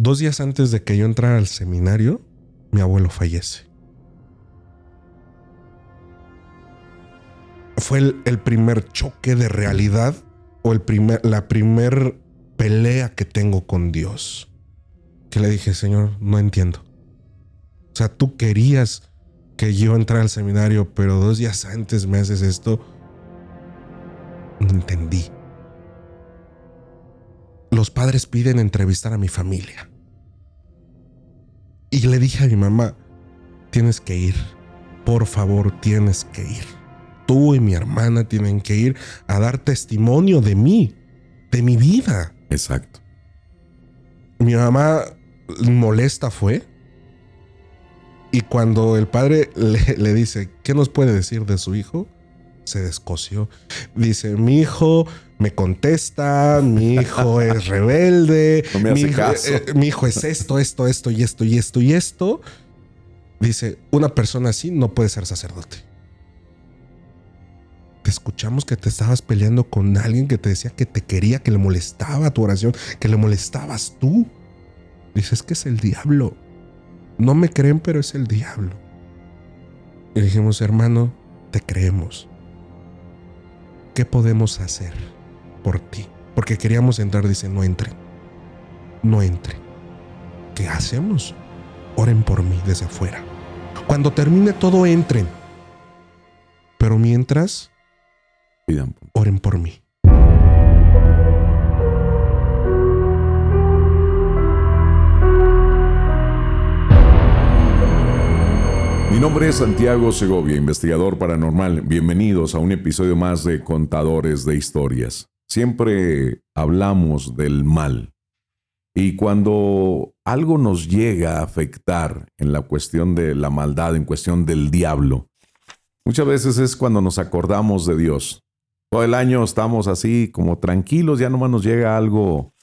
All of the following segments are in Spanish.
2 días antes de que yo entrara al seminario, mi abuelo fallece. Fue el primer choque de realidad o la primer pelea que tengo con Dios. Que le dije, Señor, no entiendo. O sea, tú querías que yo entrara al seminario, pero 2 días antes me haces esto. No entendí. Los padres piden entrevistar a mi familia. Y le dije a mi mamá, tienes que ir. Por favor, tienes que ir. Tú y mi hermana tienen que ir a dar testimonio de mí, de mi vida. Exacto. Mi mamá molesta fue. Y cuando el padre le dice, ¿qué nos puede decir de su hijo? Se descoció. Dice, mi hijo me contesta, mi hijo es rebelde, no me hace caso. Mi hijo es esto y esto y esto y esto. Dice, una persona así no puede ser sacerdote. Te escuchamos que te estabas peleando con alguien que te decía que te quería, que le molestaba tu oración, que le molestabas tú. Dice, es que es el diablo. No me creen, pero es el diablo. Y dijimos, hermano, te creemos. ¿Qué podemos hacer por ti? Porque queríamos entrar, dice, no entren. No entren. ¿Qué hacemos? Oren por mí desde afuera. Cuando termine todo, entren. Pero mientras, oren por mí. Mi nombre es Santiago Segovia, investigador paranormal. Bienvenidos a un episodio más de Contadores de Historias. Siempre hablamos del mal. Y cuando algo nos llega a afectar en la cuestión de la maldad, en cuestión del diablo, muchas veces es cuando nos acordamos de Dios. Todo el año estamos así como tranquilos, ya nomás nos llega algo,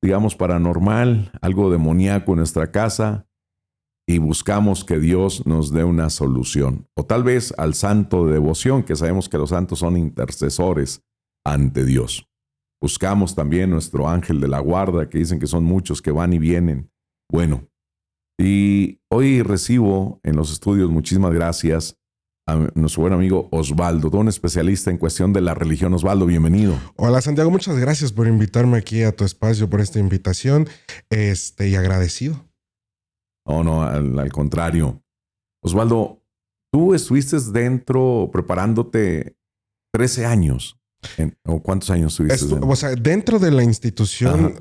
digamos, paranormal, algo demoníaco en nuestra casa y buscamos que Dios nos dé una solución. O tal vez al santo de devoción, que sabemos que los santos son intercesores ante Dios. Buscamos también nuestro ángel de la guarda, que dicen que son muchos que van y vienen. Bueno, y hoy recibo en los estudios, muchísimas gracias, a nuestro buen amigo Osvaldo, todo un especialista en cuestión de la religión. Osvaldo, bienvenido. Hola Santiago, muchas gracias por invitarme aquí a tu espacio, por esta invitación, y agradecido. No, al contrario. Osvaldo, tú estuviste dentro preparándote 13 años. ¿O cuántos años estuviste? O sea, dentro de la institución,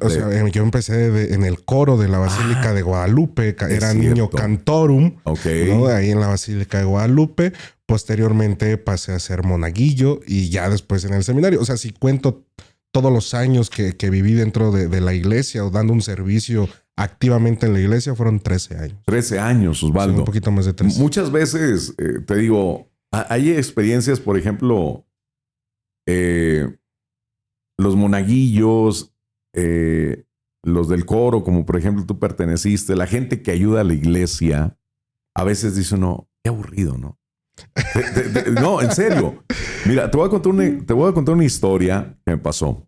yo empecé en el coro de la Basílica de Guadalupe, era niño cantorum, ¿no? Ahí en la Basílica de Guadalupe. Posteriormente pasé a ser monaguillo y ya después en el seminario. O sea, si cuento todos los años que viví dentro de la iglesia o dando un servicio activamente en la iglesia, fueron 13 años. 13 años, Osvaldo. Sí, un poquito más de 13. Muchas veces, te digo, hay experiencias, por ejemplo, los monaguillos, los del coro, como por ejemplo tú perteneciste, la gente que ayuda a la iglesia, a veces dice uno, qué aburrido, ¿no? No, en serio. Mira, te voy a contar una historia que me pasó.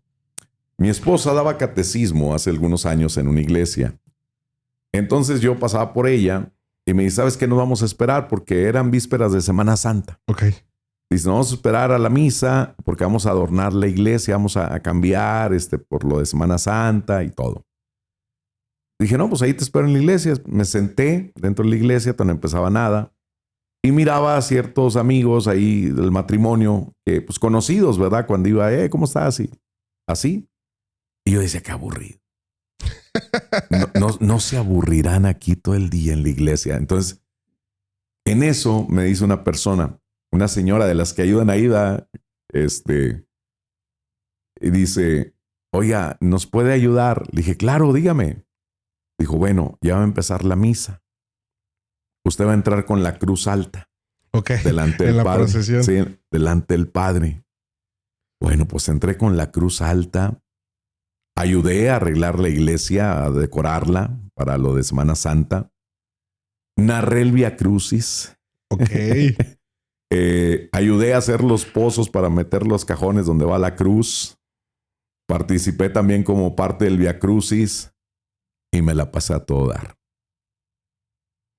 Mi esposa daba catecismo hace algunos años en una iglesia. Entonces yo pasaba por ella y me dice, ¿sabes qué? Nos vamos a esperar porque eran vísperas de Semana Santa. Ok. Dice, no vamos a esperar a la misa porque vamos a adornar la iglesia, vamos a cambiar por lo de Semana Santa y todo. Dije, no, pues ahí te espero en la iglesia. Me senté dentro de la iglesia, no empezaba nada. Y miraba a ciertos amigos ahí del matrimonio, pues conocidos, ¿verdad? Cuando iba, ¿cómo estás? Y así. Y yo decía, qué aburrido. No se aburrirán aquí todo el día en la iglesia. Entonces, en eso me dice una persona, una señora de las que ayudan ahí, y dice, oiga, ¿nos puede ayudar? Le dije, claro, dígame. Dijo, bueno, ya va a empezar la misa. Usted va a entrar con la cruz alta. Ok. Delante del en la Padre. procesión. Sí, delante del Padre. Bueno, pues entré con la cruz alta. Ayudé a arreglar la iglesia, a decorarla para lo de Semana Santa. Narré el Via Crucis. Ok. Ayudé a hacer los pozos para meter los cajones donde va la cruz. Participé también como parte del Via Crucis. y me la pasé a todo dar.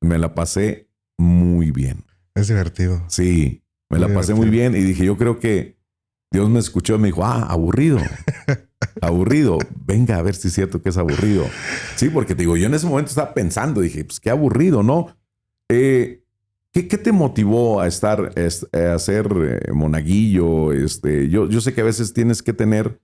Me la pasé muy bien. Es divertido. Sí, me la pasé muy bien y dije, yo creo que Dios me escuchó y me dijo, aburrido. Aburrido. Venga a ver si es cierto que es aburrido. Sí, porque te digo, yo en ese momento estaba pensando, dije, pues qué aburrido, ¿no? ¿Qué te motivó a estar, a ser monaguillo? Yo sé que a veces tienes que tener,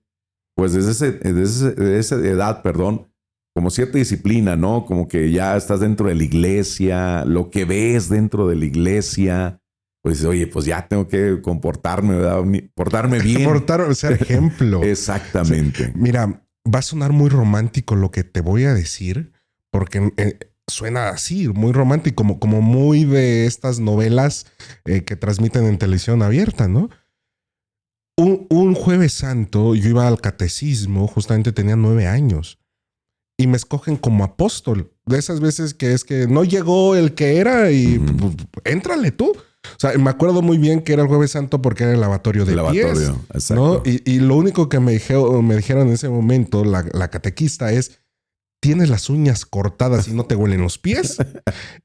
pues desde esa edad, perdón, como cierta disciplina, ¿no? Como que ya estás dentro de la iglesia, lo que ves dentro de la iglesia, pues dices, oye, pues ya tengo que comportarme, ¿verdad? Portarme bien. Ser ejemplo. Exactamente. O sea, mira, va a sonar muy romántico lo que te voy a decir, porque suena así, muy romántico, como muy de estas novelas que transmiten en televisión abierta, ¿no? Un jueves santo yo iba al catecismo, justamente tenía 9 años, y me escogen como apóstol. De esas veces que es que no llegó el que era y pues, éntrale tú. O sea, me acuerdo muy bien que era el jueves santo porque era el lavatorio de pies, exacto. ¿no? Y lo único que me dijeron en ese momento, la catequista, es: ¿tienes las uñas cortadas y no te huelen los pies?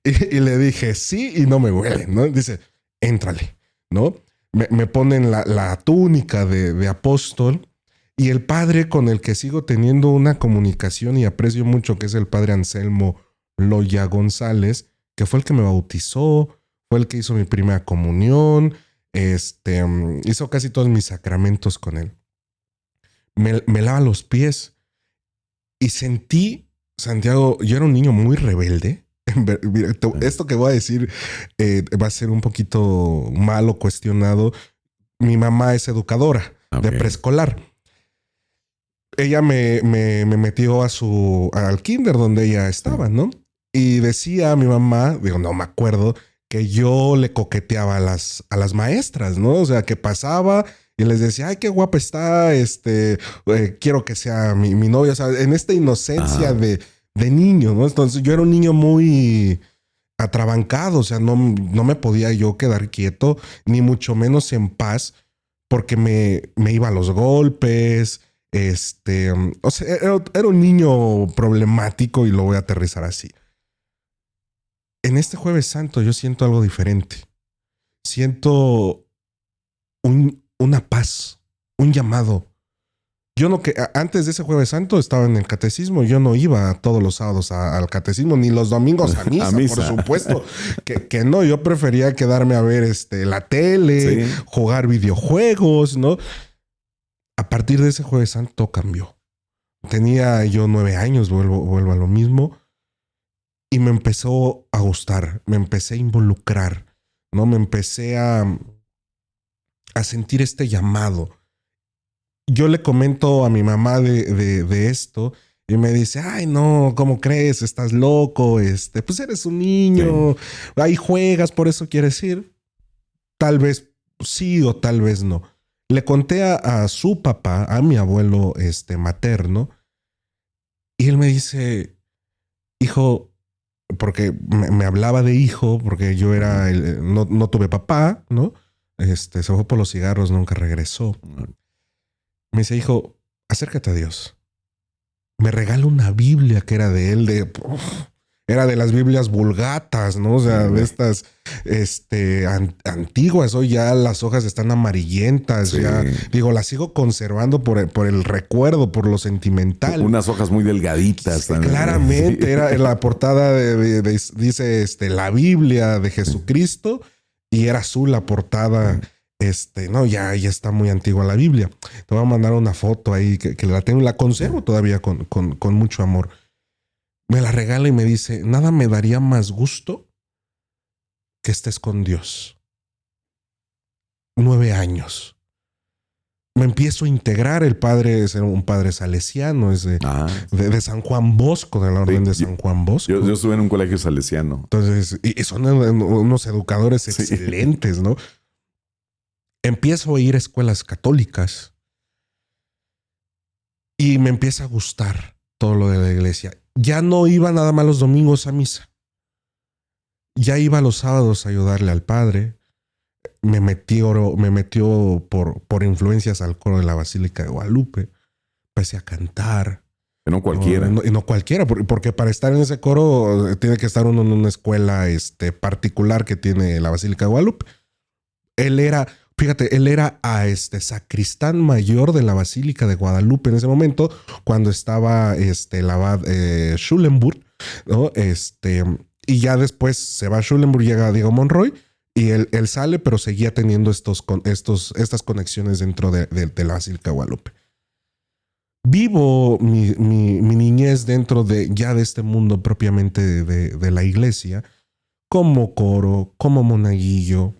y le dije, sí, y no me huelen, ¿no? Dice, éntrale, ¿no? Me ponen la túnica de apóstol, y el padre con el que sigo teniendo una comunicación y aprecio mucho, que es el padre Anselmo Loya González, que fue el que me bautizó, fue el que hizo mi primera comunión, hizo casi todos mis sacramentos con él. Me lava los pies y sentí, Santiago, yo era un niño muy rebelde. Esto que voy a decir va a ser un poquito malo, cuestionado. Mi mamá es educadora de preescolar. Ella me metió al kinder donde ella estaba, ¿no? Y decía a mi mamá, digo, no me acuerdo, que yo le coqueteaba a las maestras, ¿no? O sea, que pasaba y les decía, ay, qué guapa está, quiero que sea mi novia. O sea, en esta inocencia de niño, ¿no? Entonces yo era un niño muy atrabancado, o sea, no me podía yo quedar quieto, ni mucho menos en paz, porque me iba a los golpes. O sea, era un niño problemático, y lo voy a aterrizar así. En este Jueves Santo yo siento algo diferente. Siento una paz, un llamado. Yo no, que antes de ese Jueves Santo estaba en el catecismo. Yo no iba todos los sábados al catecismo, ni los domingos a misa, por supuesto. que no, yo prefería quedarme a ver la tele, jugar videojuegos, ¿no? A partir de ese Jueves Santo cambió. Tenía yo 9 años, vuelvo a lo mismo. Y me empezó a gustar, me empecé a involucrar, ¿no? Me empecé a sentir este llamado. Yo le comento a mi mamá de esto y me dice, ay, no, ¿cómo crees? Estás loco, pues eres un niño, ahí juegas, por eso quieres ir. Tal vez sí o tal vez no. Le conté a su papá, a mi abuelo materno, y él me dice, hijo, porque me hablaba de hijo, porque yo era no tuve papá, ¿no? Se fue por los cigarros, nunca regresó. Me dice, hijo, acércate a Dios. Me regala una Biblia que era de él, era de las Biblias vulgatas, ¿no? O sea, de estas antiguas. Hoy ya las hojas están amarillentas. Sí. Ya, digo, las sigo conservando por el recuerdo, por lo sentimental. Unas hojas muy delgaditas. Sí, claramente, sí. Era en la portada dice la Biblia de Jesucristo, y era azul la portada. No, ya está muy antigua la Biblia. Te voy a mandar una foto ahí que la tengo, la conservo todavía con mucho amor. Me la regala y me dice, nada me daría más gusto que estés con Dios. 9 años. Me empiezo a integrar. El padre es un padre salesiano, es de San Juan Bosco, de la orden de San Juan Bosco. Yo estuve en un colegio salesiano. Entonces, y son unos educadores excelentes, ¿no? Empiezo a ir a escuelas católicas y me empieza a gustar todo lo de la iglesia. Ya no iba nada más los domingos a misa. Ya iba los sábados a ayudarle al padre. Me metió por influencias al coro de la Basílica de Guadalupe. Empecé a cantar. No cualquiera. Y no cualquiera, porque para estar en ese coro tiene que estar uno en una escuela particular que tiene la Basílica de Guadalupe. Él era sacristán mayor de la Basílica de Guadalupe en ese momento, cuando estaba el abad Schulenburg, ¿no? Y ya después se va a Schulenburg, llega Diego Monroy y él sale, pero seguía teniendo estas conexiones dentro de la Basílica de Guadalupe. Vivo mi niñez dentro de este mundo propiamente de la iglesia, como coro, como monaguillo,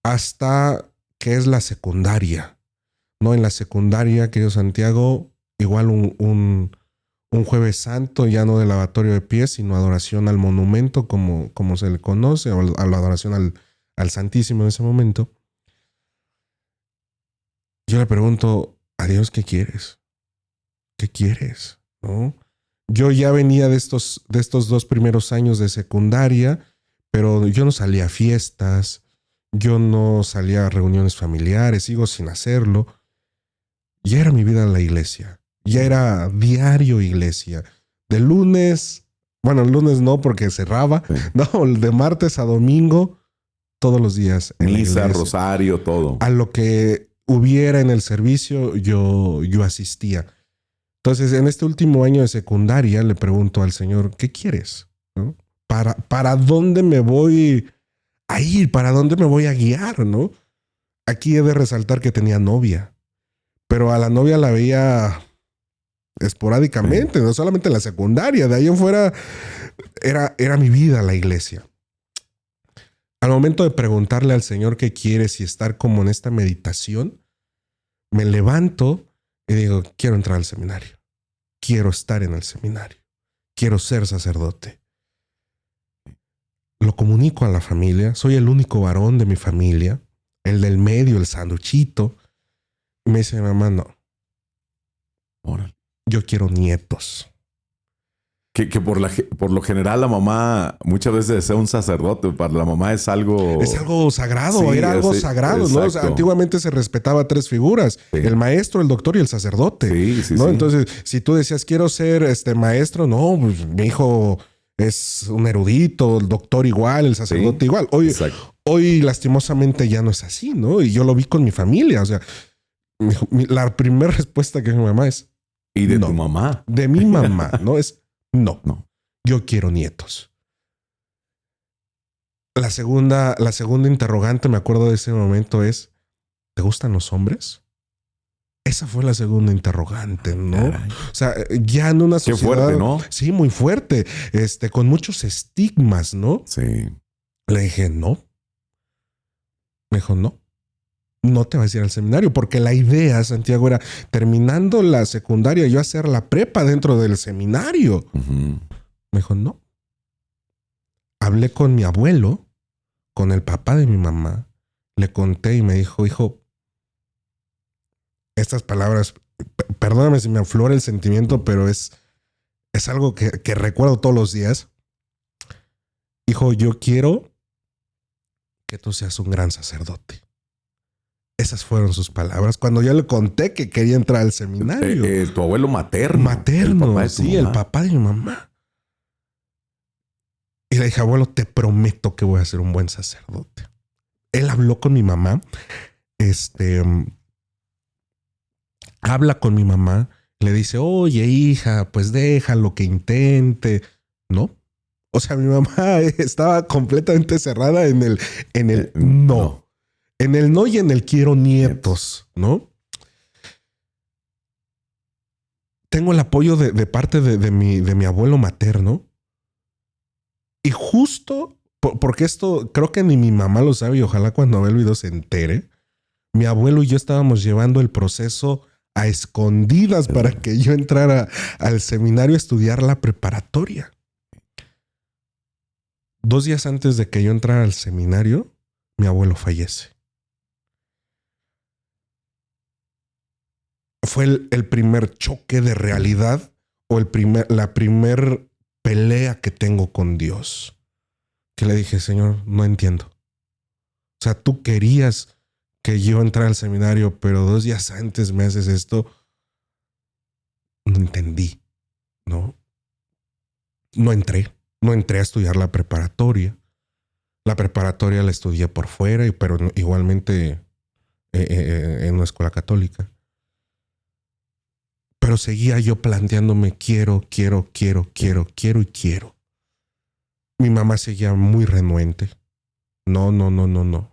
hasta que es la secundaria, ¿no? En la secundaria, querido Santiago, igual un jueves santo, ya no de lavatorio de pies, sino adoración al monumento, como se le conoce, o a la adoración al Santísimo en ese momento. Yo le pregunto a Dios, ¿qué quieres? ¿Qué quieres? ¿No? Yo ya venía de estos 2 primeros años de secundaria, pero yo no salía a fiestas, yo no salía a reuniones familiares, sigo sin hacerlo. Ya era mi vida en la iglesia, ya era diario iglesia. De lunes, el lunes no porque cerraba, no, de martes a domingo, todos los días en misa, la iglesia. rosario, todo. A lo que hubiera en el servicio, yo asistía. Entonces, en este último año de secundaria, le pregunto al Señor, ¿qué quieres? ¿No? ¿Para dónde me voy a ir? ¿Para dónde me voy a guiar? ¿No? Aquí he de resaltar que tenía novia, pero a la novia la veía esporádicamente, no solamente en la secundaria, de ahí en fuera era mi vida la iglesia. Al momento de preguntarle al Señor qué quieres y estar como en esta meditación, me levanto y digo, quiero entrar al seminario. Quiero estar en el seminario. Quiero ser sacerdote. Lo comunico a la familia. Soy el único varón de mi familia. El del medio, el sanduchito. Y me dice, mamá, no. Yo quiero nietos. Que por lo general la mamá muchas veces desea un sacerdote. Para la mamá es algo... Es algo sagrado, sí, era algo sagrado, exacto. ¿no? O sea, antiguamente se respetaba 3 figuras. Sí. El maestro, el doctor y el sacerdote. Sí, ¿no? Sí. Entonces, si tú decías, quiero ser maestro, no, pues mi hijo es un erudito, el doctor igual, el sacerdote igual. Hoy lastimosamente ya no es así, ¿no? Y yo lo vi con mi familia. O sea, la primera respuesta que mi mamá es... ¿Y de tu mamá? De mi mamá, ¿no? Es... No, yo quiero nietos. La segunda interrogante, me acuerdo de ese momento, es, ¿te gustan los hombres? Esa fue la segunda interrogante, ¿no? Caray. O sea, ya en una sociedad... Qué fuerte, ¿no? Sí, muy fuerte. Con muchos estigmas, ¿no? Sí. Le dije, no. Me dijo, no. No te vas a ir al seminario, porque la idea, Santiago, era terminando la secundaria, yo hacer la prepa dentro del seminario. Uh-huh. Me dijo, no. Hablé con mi abuelo, con el papá de mi mamá, le conté y me dijo, hijo, estas palabras, perdóname si me aflora el sentimiento, pero es algo que recuerdo todos los días. Hijo, yo quiero que tú seas un gran sacerdote. Esas fueron sus palabras cuando yo le conté que quería entrar al seminario. Tu abuelo materno. Materno, el papá de mi mamá. Y le dije, abuelo, te prometo que voy a ser un buen sacerdote. Él habló con mi mamá. Habla con mi mamá. Le dice, oye, hija, pues déjalo que intente. No. O sea, mi mamá estaba completamente cerrada en el no. En el no y en el quiero nietos, ¿no? Tengo el apoyo de parte de mi abuelo materno. Y justo, porque esto creo que ni mi mamá lo sabe y ojalá cuando vea el video se entere, mi abuelo y yo estábamos llevando el proceso a escondidas para que yo entrara al seminario a estudiar la preparatoria. 2 días antes de que yo entrara al seminario, mi abuelo fallece. Fue el primer choque de realidad o la primer pelea que tengo con Dios. Que le dije, Señor, no entiendo. O sea, tú querías que yo entrara al seminario, pero 2 días antes me haces esto. no entendí, ¿no? No entré a estudiar la preparatoria. La preparatoria la estudié por fuera, pero igualmente en una escuela católica. Pero seguía yo planteándome quiero. Mi mamá seguía muy renuente. No.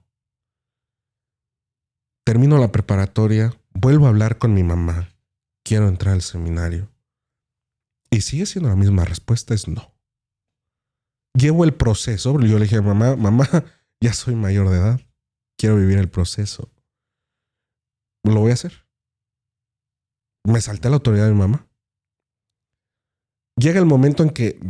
Termino la preparatoria, vuelvo a hablar con mi mamá. Quiero entrar al seminario. Y sigue siendo la misma respuesta, es no. Llevo el proceso. Yo le dije a mamá, ya soy mayor de edad. Quiero vivir el proceso. Lo voy a hacer. Me salté a la autoridad de mi mamá. Llega el momento en que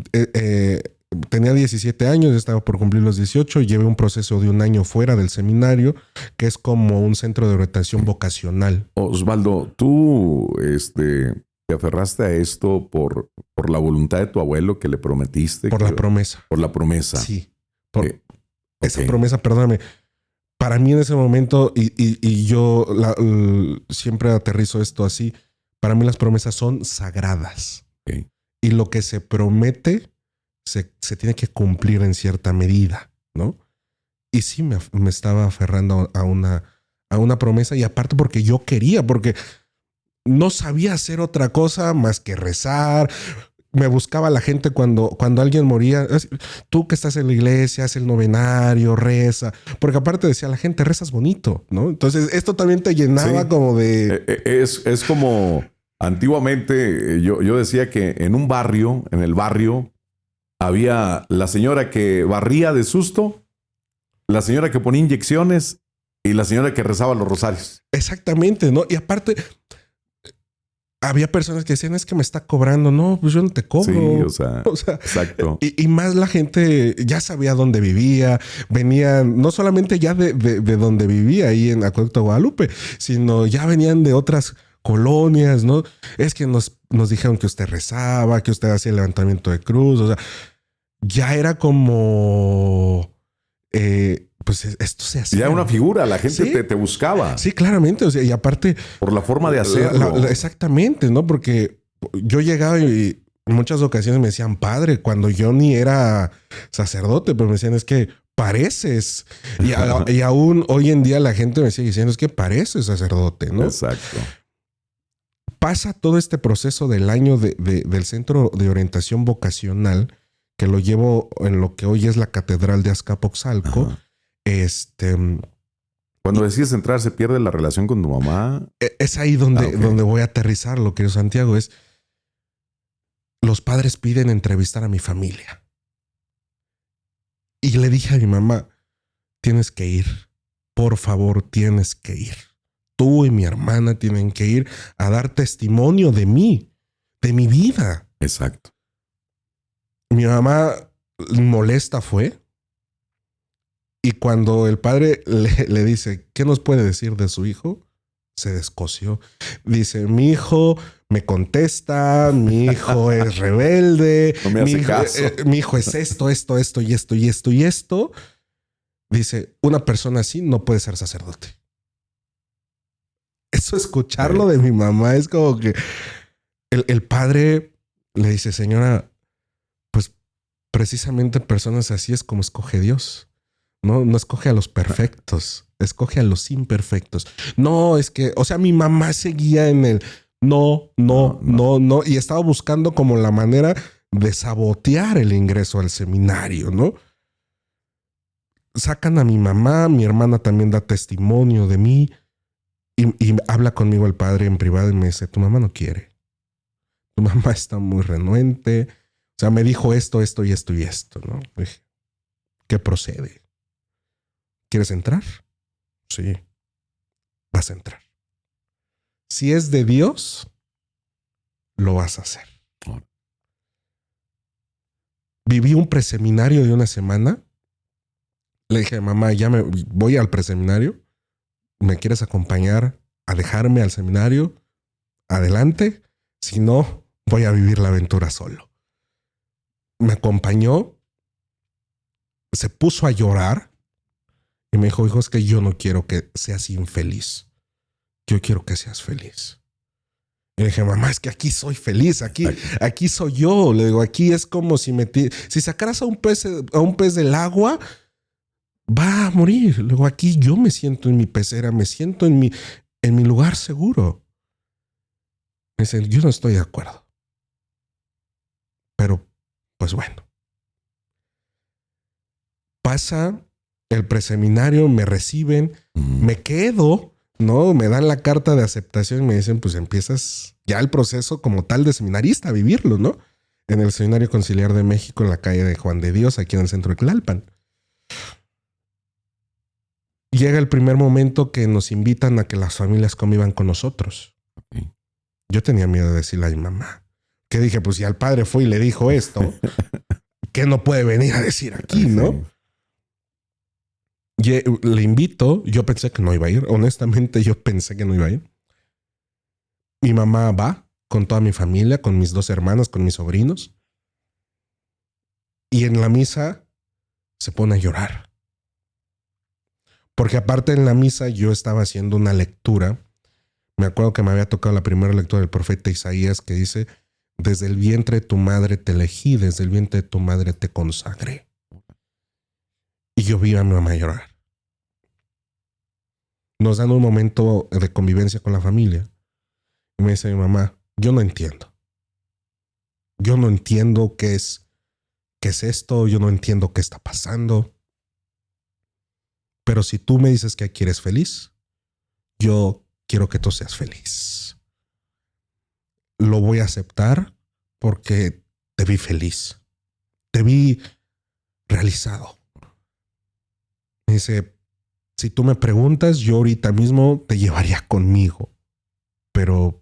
tenía 17 años, estaba por cumplir los 18, llevé un proceso de 1 año fuera del seminario, que es como un centro de orientación vocacional. Osvaldo, tú te aferraste a esto por la voluntad de tu abuelo que le prometiste. Por la promesa. Por la promesa. Sí. Esa promesa, perdóname. Para mí en ese momento, y yo siempre aterrizo esto así, para mí las promesas son sagradas. Okay. Y lo que se promete se tiene que cumplir en cierta medida, ¿no? Y sí me estaba aferrando a una promesa, y aparte porque yo quería, porque no sabía hacer otra cosa más que rezar. Me buscaba la gente cuando alguien moría. Tú que estás en la iglesia, haz el novenario, reza. Porque aparte decía la gente, rezas bonito, ¿no? Entonces esto también te llenaba como de... Es como antiguamente yo decía que en el barrio, había la señora que barría de susto, la señora que ponía inyecciones y la señora que rezaba los rosarios. Exactamente, ¿no? Y aparte... había personas que decían, es que me está cobrando. No, pues yo no te cobro. Sí, o sea exacto. Y más la gente ya sabía dónde vivía. Venían no solamente ya de donde vivía ahí en Acueducto Guadalupe, sino ya venían de otras colonias, ¿no? Es que nos dijeron que usted rezaba, que usted hacía el levantamiento de cruz. O sea, ya era como... pues esto se hacía. Ya una figura, la gente ¿Sí? te buscaba. Sí, claramente. O sea, y aparte... por la forma de hacerlo. Exactamente, ¿no? Porque yo llegaba y en muchas ocasiones me decían padre, cuando yo ni era sacerdote, pero me decían, es que pareces. Y aún hoy en día la gente me sigue diciendo, es que pareces sacerdote, ¿no? Exacto. Pasa todo este proceso del año del Centro de Orientación Vocacional, que lo llevo en lo que hoy es la Catedral de Azcapotzalco. Ajá. Cuando decides entrar, ¿se pierde la relación con tu mamá? Es ahí donde voy a aterrizar, lo querido Santiago, es los padres piden entrevistar a mi familia. Y le dije a mi mamá, tienes que ir, por favor, tienes que ir. Tú y mi hermana tienen que ir a dar testimonio de mí, de mi vida. Exacto. Mi mamá molesta fue. Y cuando el padre le dice, ¿qué nos puede decir de su hijo? Se descoció. Dice, mi hijo me contesta, mi hijo es rebelde. No me hace caso. Mi hijo es esto y esto. Dice, una persona así no puede ser sacerdote. Eso, escucharlo de mi mamá es como que el padre le dice, señora, pues precisamente personas así es como escoge Dios. No escoge a los perfectos, escoge a los imperfectos. No, es que, o sea, mi mamá seguía en el no. Y estaba buscando como la manera de sabotear el ingreso al seminario, ¿no? Sacan a mi mamá, mi hermana también da testimonio de mí y habla conmigo el padre en privado y me dice, tu mamá no quiere. Tu mamá está muy renuente. O sea, me dijo esto, ¿no? Dije, ¿qué procede? ¿Quieres entrar? Sí, vas a entrar. Si es de Dios, lo vas a hacer. Viví un preseminario de 1 semana. Le dije, mamá, ya me voy al preseminario. ¿Me quieres acompañar a dejarme al seminario? Adelante. Si no, voy a vivir la aventura solo. Me acompañó. Se puso a llorar. Y me dijo, hijo, es que yo no quiero que seas infeliz. Yo quiero que seas feliz. Y le dije, mamá, es que aquí soy feliz, aquí soy yo. Le digo, aquí es como si si sacaras a un pez del agua, va a morir. Le digo, aquí yo me siento en mi pecera, me siento en mi lugar seguro. Me dice, yo no estoy de acuerdo. Pero, pues bueno. Pasa el preseminario, me reciben, me quedo, ¿no? Me dan la carta de aceptación y me dicen, pues empiezas ya el proceso como tal de seminarista, a vivirlo, ¿no? En el Seminario Conciliar de México, en la calle de Juan de Dios, aquí en el centro de Tlalpan. Llega el primer momento que nos invitan a que las familias convivan con nosotros. Okay. Yo tenía miedo de decirle a mi mamá. Que dije, pues si al padre fue y le dijo esto, ¿qué no puede venir a decir aquí, no? Sí. Le invito, yo pensé que no iba a ir. Honestamente, yo pensé que no iba a ir. Mi mamá va con toda mi familia, con mis 2 hermanas, con mis sobrinos. Y en la misa se pone a llorar. Porque aparte en la misa yo estaba haciendo una lectura. Me acuerdo que me había tocado la primera lectura del profeta Isaías que dice, desde el vientre de tu madre te elegí, desde el vientre de tu madre te consagré. Y yo vi a mi mamá llorar. Nos dan un momento de convivencia con la familia. Y me dice mi mamá, yo no entiendo. Yo no entiendo qué es esto, yo no entiendo qué está pasando. Pero si tú me dices que aquí eres feliz, yo quiero que tú seas feliz. Lo voy a aceptar porque te vi feliz. Te vi realizado. Me dice, si tú me preguntas, yo ahorita mismo te llevaría conmigo. Pero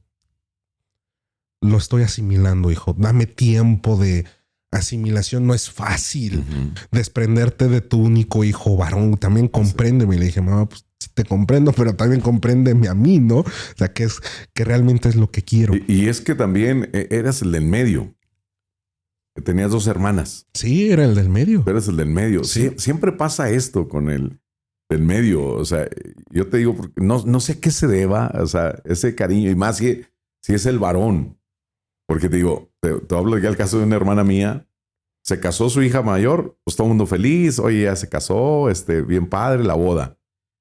lo estoy asimilando, hijo. Dame tiempo de asimilación. No es fácil desprenderte de tu único hijo varón. También compréndeme. Le dije, mamá, pues sí te comprendo, pero también compréndeme a mí, ¿no? O sea, que realmente es lo que quiero. Y es que también eras el del medio. Tenías 2 hermanas. Sí, era el del medio. Eres el del medio. Sí. Siempre pasa esto con el del medio. O sea, yo te digo, porque no sé a qué se deba, o sea, ese cariño. Y más si es el varón. Porque te digo, te hablo de que el caso de una hermana mía, se casó su hija mayor, pues todo el mundo feliz, oye, ya se casó, bien padre, la boda.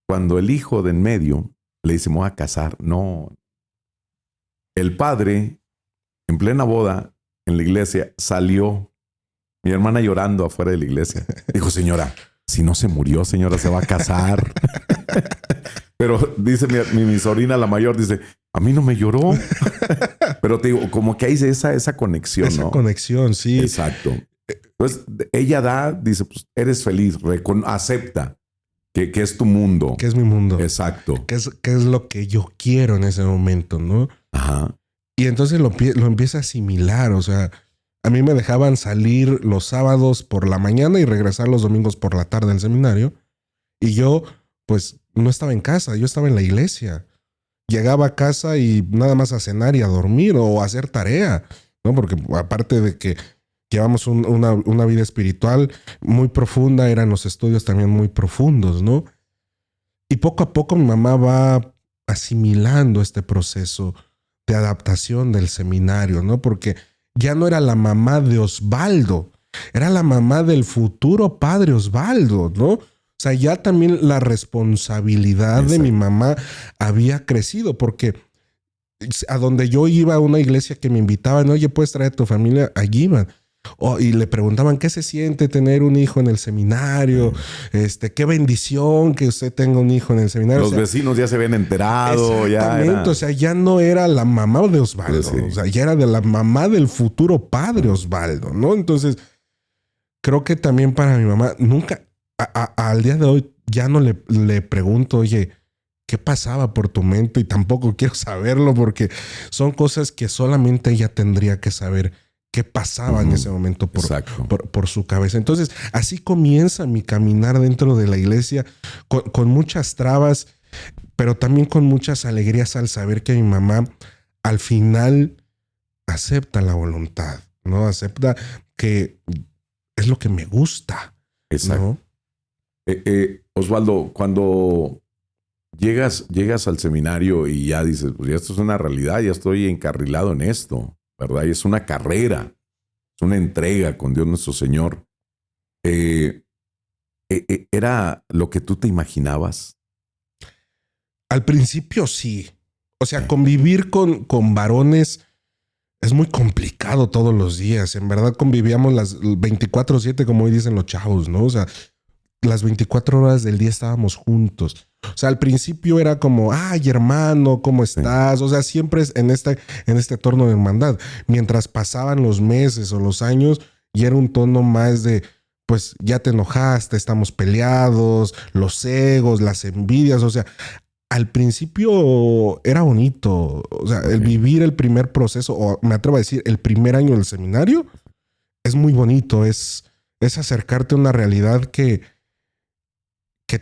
Cuando el hijo de en medio le dice, me voy a casar, no. El padre, en plena boda, en la iglesia, salió, mi hermana llorando afuera de la iglesia. Dijo, señora, si no se murió, señora, se va a casar. Pero dice mi sobrina, la mayor, dice, a mí no me lloró. Pero te digo, como que hay esa conexión, ¿no? Esa conexión, sí. Exacto. Entonces, ella dice, pues eres feliz, acepta que es tu mundo. Que es mi mundo. Exacto. Que es lo que yo quiero en ese momento, ¿no? Ajá. Y entonces lo empieza a asimilar, o sea, a mí me dejaban salir los sábados por la mañana y regresar los domingos por la tarde al seminario. Y yo, pues, no estaba en casa, yo estaba en la iglesia. Llegaba a casa y nada más a cenar y a dormir o a hacer tarea, ¿no? Porque aparte de que llevamos una vida espiritual muy profunda, eran los estudios también muy profundos, ¿no? Y poco a poco mi mamá va asimilando este proceso de adaptación del seminario, ¿no? Porque ya no era la mamá de Osvaldo, era la mamá del futuro padre Osvaldo, ¿no? O sea, ya también la responsabilidad de mi mamá había crecido, porque a donde yo iba a una iglesia que me invitaban, oye, ¿puedes traer a tu familia? Allí iban. Y le preguntaban, ¿qué se siente tener un hijo en el seminario? Qué bendición que usted tenga un hijo en el seminario. Los vecinos ya se habían enterado. Exactamente, o sea, ya no era la mamá de Osvaldo, sí. O sea, ya era de la mamá del futuro padre Osvaldo, ¿no? Entonces, creo que también para mi mamá, nunca, al día de hoy, ya no le pregunto, oye, ¿qué pasaba por tu mente? Y tampoco quiero saberlo porque son cosas que solamente ella tendría que saber qué pasaba en ese momento por su cabeza. Entonces, así comienza mi caminar dentro de la iglesia con muchas trabas, pero también con muchas alegrías al saber que mi mamá al final acepta la voluntad, ¿no? Acepta que es lo que me gusta. Exacto. ¿No? Osvaldo, cuando llegas al seminario y ya dices, pues ya esto es una realidad, ya estoy encarrilado en esto, ¿verdad? Y es una carrera, es una entrega con Dios nuestro Señor. ¿Era lo que tú te imaginabas? Al principio sí. O sea, convivir con varones es muy complicado todos los días. En verdad convivíamos las 24/7, como hoy dicen los chavos, ¿no? O sea, las 24 horas del día estábamos juntos. O sea, al principio era como, ay, hermano, ¿cómo estás? Sí. O sea, siempre es en este torno de hermandad. Mientras pasaban los meses o los años, y era un tono más de, pues ya te enojaste, estamos peleados, los egos, las envidias. O sea, al principio era bonito. O sea, el vivir el primer proceso, o me atrevo a decir, el primer año del seminario, es muy bonito. Es acercarte a una realidad que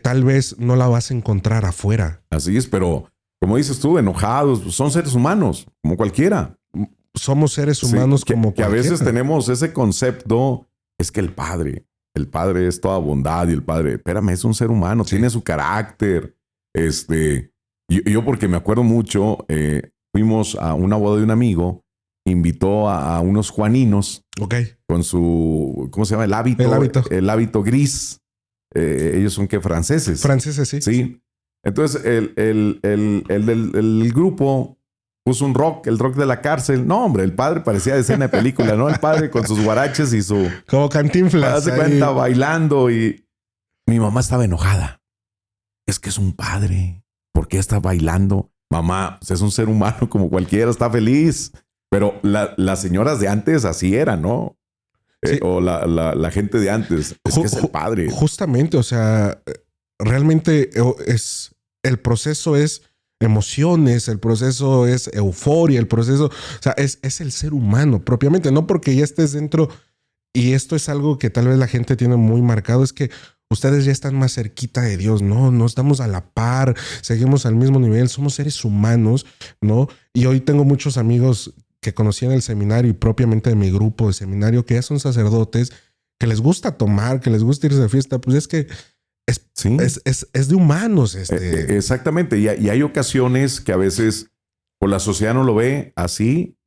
tal vez no la vas a encontrar afuera. Así es, pero como dices tú, enojados, son seres humanos, como cualquiera. Somos seres humanos como que cualquiera. A veces tenemos ese concepto, es que el padre es toda bondad y el padre, espérame, es un ser humano, sí. Tiene su carácter. Yo porque me acuerdo mucho, fuimos a una boda de un amigo, invitó a unos juaninos con su, ¿cómo se llama? El hábito gris. Ellos son ¿qué? Franceses. Franceses, sí. Sí. Entonces el del grupo puso un rock, el rock de la cárcel. No, hombre, el padre parecía de escena de película, ¿no? El padre con sus guaraches y su... Como Cantinflas. Hace cuenta, bailando, y mi mamá estaba enojada. Es que es un padre. ¿Por qué está bailando? Mamá, pues es un ser humano como cualquiera, está feliz. Pero las señoras de antes así eran, ¿no? Sí. O la gente de antes. Es que es el padre. Justamente, o sea, realmente el proceso es emociones, el proceso es euforia, el proceso, o sea, es el ser humano propiamente, no porque ya estés dentro. Y esto es algo que tal vez la gente tiene muy marcado, es que ustedes ya están más cerquita de Dios, no estamos a la par, seguimos al mismo nivel, somos seres humanos, ¿no? Y hoy tengo muchos amigos que conocí en el seminario y propiamente de mi grupo de seminario que ya son sacerdotes, que les gusta tomar, que les gusta irse de fiesta, pues es que es de humanos. Exactamente, y hay ocasiones que a veces pues, la sociedad no lo ve así.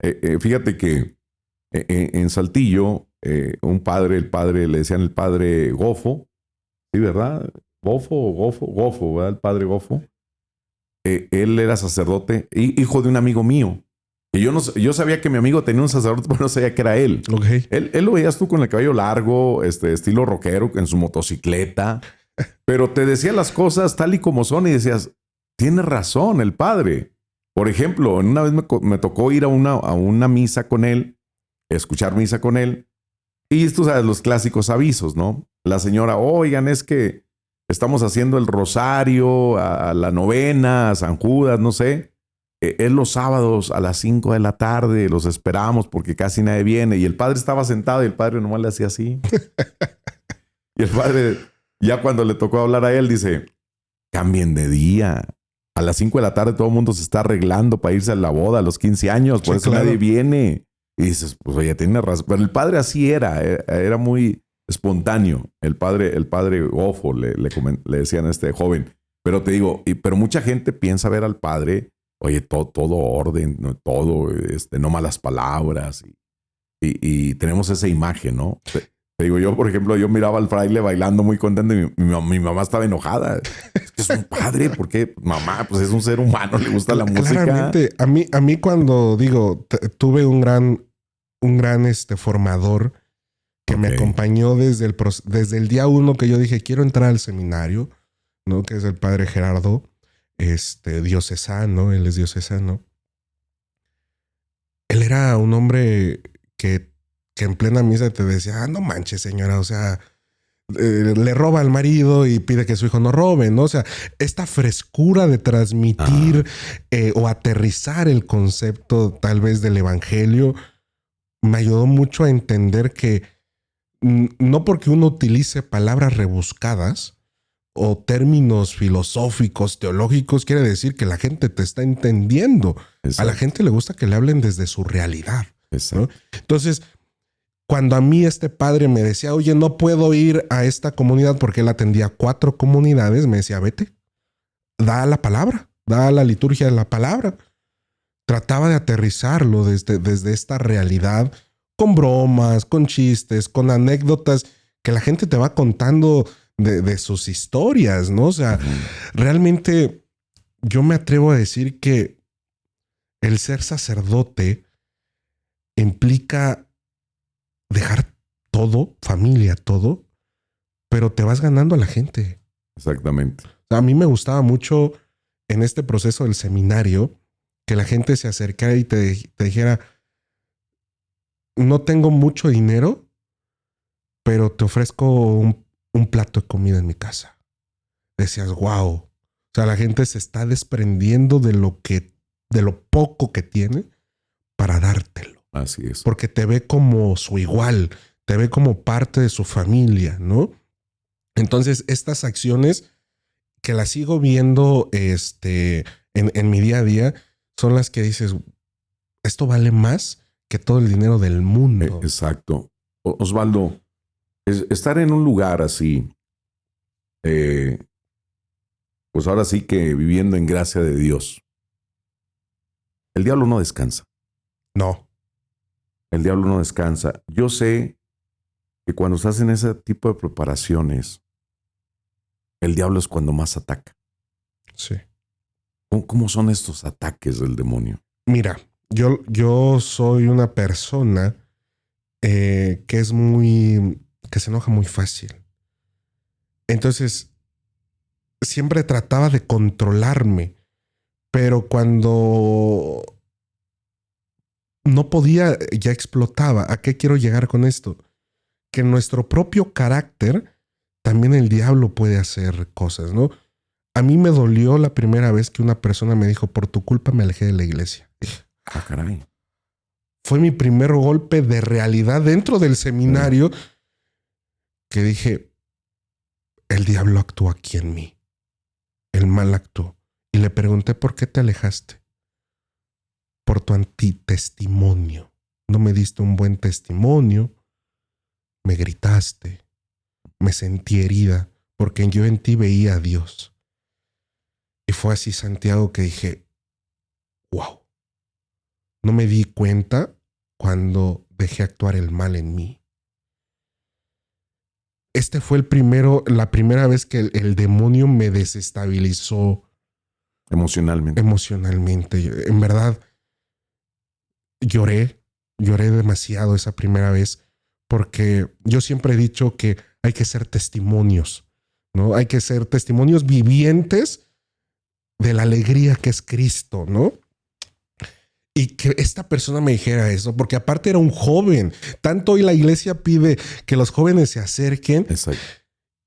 Fíjate que en Saltillo, el padre, le decían el padre Gofo, ¿sí, verdad? Gofo, ¿verdad? El padre Gofo. Él era sacerdote, hijo de un amigo mío. Y yo sabía que mi amigo tenía un sacerdote, pero no sabía que era él. Okay. Él lo veías tú con el cabello largo, estilo rockero, en su motocicleta. Pero te decía las cosas tal y como son y decías, tiene razón el padre. Por ejemplo, una vez me tocó ir a una misa con él, escuchar misa con él. Y tú sabes los clásicos avisos, ¿no? La señora, oigan, es que estamos haciendo el rosario, a la novena, a San Judas, no sé. Es los sábados a las 5 de la tarde, los esperamos porque casi nadie viene. Y el padre estaba sentado y el padre nomás le hacía así. Y el padre, ya cuando le tocó hablar a él, dice, cambien de día. A las 5 de la tarde todo el mundo se está arreglando para irse a la boda a los 15 años. Por eso claro. Nadie viene. Y dices, pues oye, tiene razón. Pero el padre así era muy espontáneo. El padre Gofo, le decían a este joven. Pero te digo, pero mucha gente piensa ver al padre, oye, todo orden, todo, no malas palabras. Y tenemos esa imagen, ¿no? Te digo, yo, por ejemplo, yo miraba al fraile bailando muy contento y mi mamá estaba enojada. Es que es un padre, ¿por qué? Mamá, pues es un ser humano, le gusta la música. Claramente, a mí cuando digo, tuve un gran formador que me acompañó desde el día 1 que yo dije, quiero entrar al seminario, ¿no? Que es el padre Gerardo, diocesano, él es diocesano. Él era un hombre que en plena misa te decía, no manches, señora, o sea, le roba al marido y pide que su hijo no robe, ¿no? O sea, esta frescura de transmitir o aterrizar el concepto tal vez del evangelio me ayudó mucho a entender que no porque uno utilice palabras rebuscadas o términos filosóficos, teológicos, quiere decir que la gente te está entendiendo. Exacto. A la gente le gusta que le hablen desde su realidad, ¿no? Entonces, cuando a mí este padre me decía, oye, no puedo ir a esta comunidad porque él atendía 4 comunidades, me decía, vete. da la palabra, da la liturgia de la palabra. Trataba de aterrizarlo desde esta realidad, con bromas, con chistes, con anécdotas que la gente te va contando de sus historias, ¿no? O sea, realmente yo me atrevo a decir que el ser sacerdote implica dejar todo, familia, todo, pero te vas ganando a la gente. Exactamente. O sea, a mí me gustaba mucho en este proceso del seminario que la gente se acercara y te dijera, no tengo mucho dinero, pero te ofrezco un plato de comida en mi casa. Decías, wow. O sea, la gente se está desprendiendo de lo poco que tiene para dártelo. Así es. Porque te ve como su igual, te ve como parte de su familia, ¿no? Entonces, estas acciones que las sigo viendo en mi día a día son las que dices, esto vale más que todo el dinero del mundo. Exacto. Osvaldo, estar en un lugar así, pues ahora sí que viviendo en gracia de Dios, el diablo no descansa. No. El diablo no descansa. Yo sé que cuando estás en ese tipo de preparaciones, el diablo es cuando más ataca. Sí. ¿Cómo son estos ataques del demonio? Mira, yo soy una persona que se enoja muy fácil. Entonces, siempre trataba de controlarme, pero cuando no podía, ya explotaba. ¿A qué quiero llegar con esto? Que en nuestro propio carácter también el diablo puede hacer cosas, ¿no? A mí me dolió la primera vez que una persona me dijo, por tu culpa me alejé de la iglesia. Ah, caray. Fue mi primer golpe de realidad dentro del seminario que dije, el diablo actuó aquí en mí. El mal actuó. Y le pregunté, ¿por qué te alejaste? Por tu antitestimonio. No me diste un buen testimonio. Me gritaste. Me sentí herida porque yo en ti veía a Dios. Y fue así, Santiago, que dije, wow. No me di cuenta cuando dejé actuar el mal en mí. Este fue la primera vez que el demonio me desestabilizó Emocionalmente. En verdad, lloré demasiado esa primera vez porque yo siempre he dicho que hay que ser testimonios, ¿no? Hay que ser testimonios vivientes de la alegría que es Cristo, ¿no? Y que esta persona me dijera eso, porque aparte era un joven. Tanto hoy la iglesia pide que los jóvenes se acerquen. Exacto.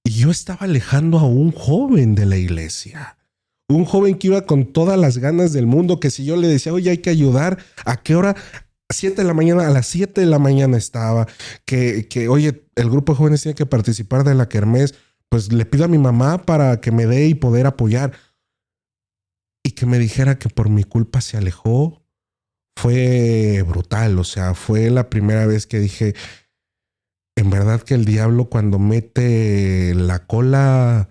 Y yo estaba alejando a un joven de la iglesia. Un joven que iba con todas las ganas del mundo, que si yo le decía, oye, hay que ayudar, ¿a qué hora? 7 de la mañana, a las 7 de la mañana estaba. Que oye, el grupo de jóvenes tiene que participar de la kermés. Pues le pido a mi mamá para que me dé y poder apoyar. Y que me dijera que por mi culpa se alejó. Fue brutal, o sea, fue la primera vez que dije, en verdad que el diablo cuando mete la cola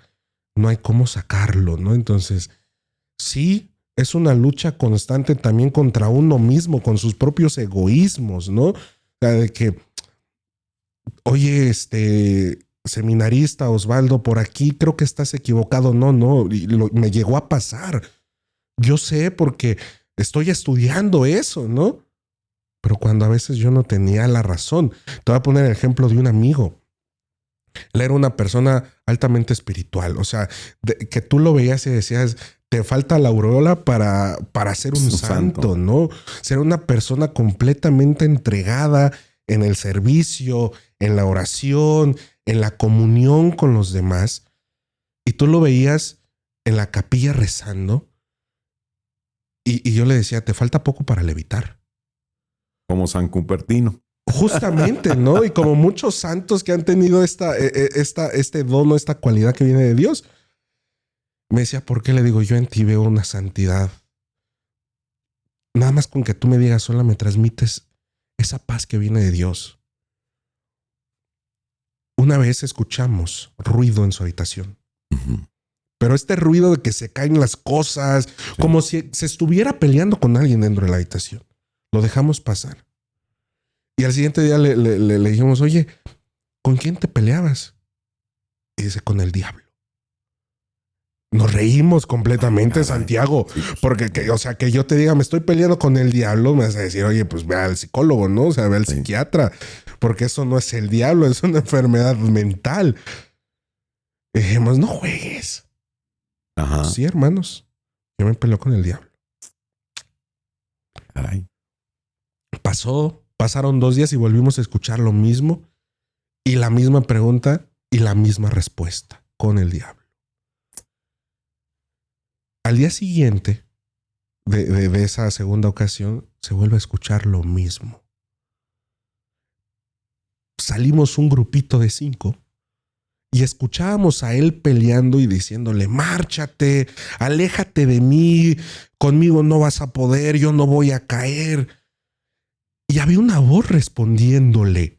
no hay cómo sacarlo, ¿no? Entonces, sí, es una lucha constante también contra uno mismo, con sus propios egoísmos, ¿no? O sea, de que, oye, seminarista Osvaldo, por aquí creo que estás equivocado. No, me llegó a pasar. Yo sé porque estoy estudiando eso, ¿no? Pero cuando a veces yo no tenía la razón. Te voy a poner el ejemplo de un amigo. Él era una persona altamente espiritual. O sea, que tú lo veías y decías, te falta la aureola para ser un santo, ¿no? Ser una persona completamente entregada en el servicio, en la oración, en la comunión con los demás. Y tú lo veías en la capilla rezando. Y yo le decía, te falta poco para levitar. Como San Cupertino. Justamente, ¿no? Y como muchos santos que han tenido este don, esta cualidad que viene de Dios. Me decía, ¿por qué? Le digo, yo en ti veo una santidad. Nada más con que tú me digas sola me transmites esa paz que viene de Dios. Una vez escuchamos ruido en su habitación. Pero este ruido de que se caen las cosas, como si se estuviera peleando con alguien dentro de la habitación. Lo dejamos pasar. Y al siguiente día le dijimos, oye, ¿con quién te peleabas? Y dice, con el diablo. Nos reímos completamente, Santiago. Sí, pues, porque, que yo te diga, me estoy peleando con el diablo, me vas a decir, oye, pues ve al psicólogo, ¿no? O sea, ve al psiquiatra. Porque eso no es el diablo, es una enfermedad mental. Y dijimos, no juegues. Ajá. Sí, hermanos. Yo me peleo con el diablo. Caray. Pasaron 2 días y volvimos a escuchar lo mismo. Y la misma pregunta y la misma respuesta. Con el diablo. Al día siguiente de esa segunda ocasión, se vuelve a escuchar lo mismo. Salimos un grupito de 5 y escuchábamos a él peleando y diciéndole, márchate, aléjate de mí, conmigo no vas a poder, yo no voy a caer. Y había una voz respondiéndole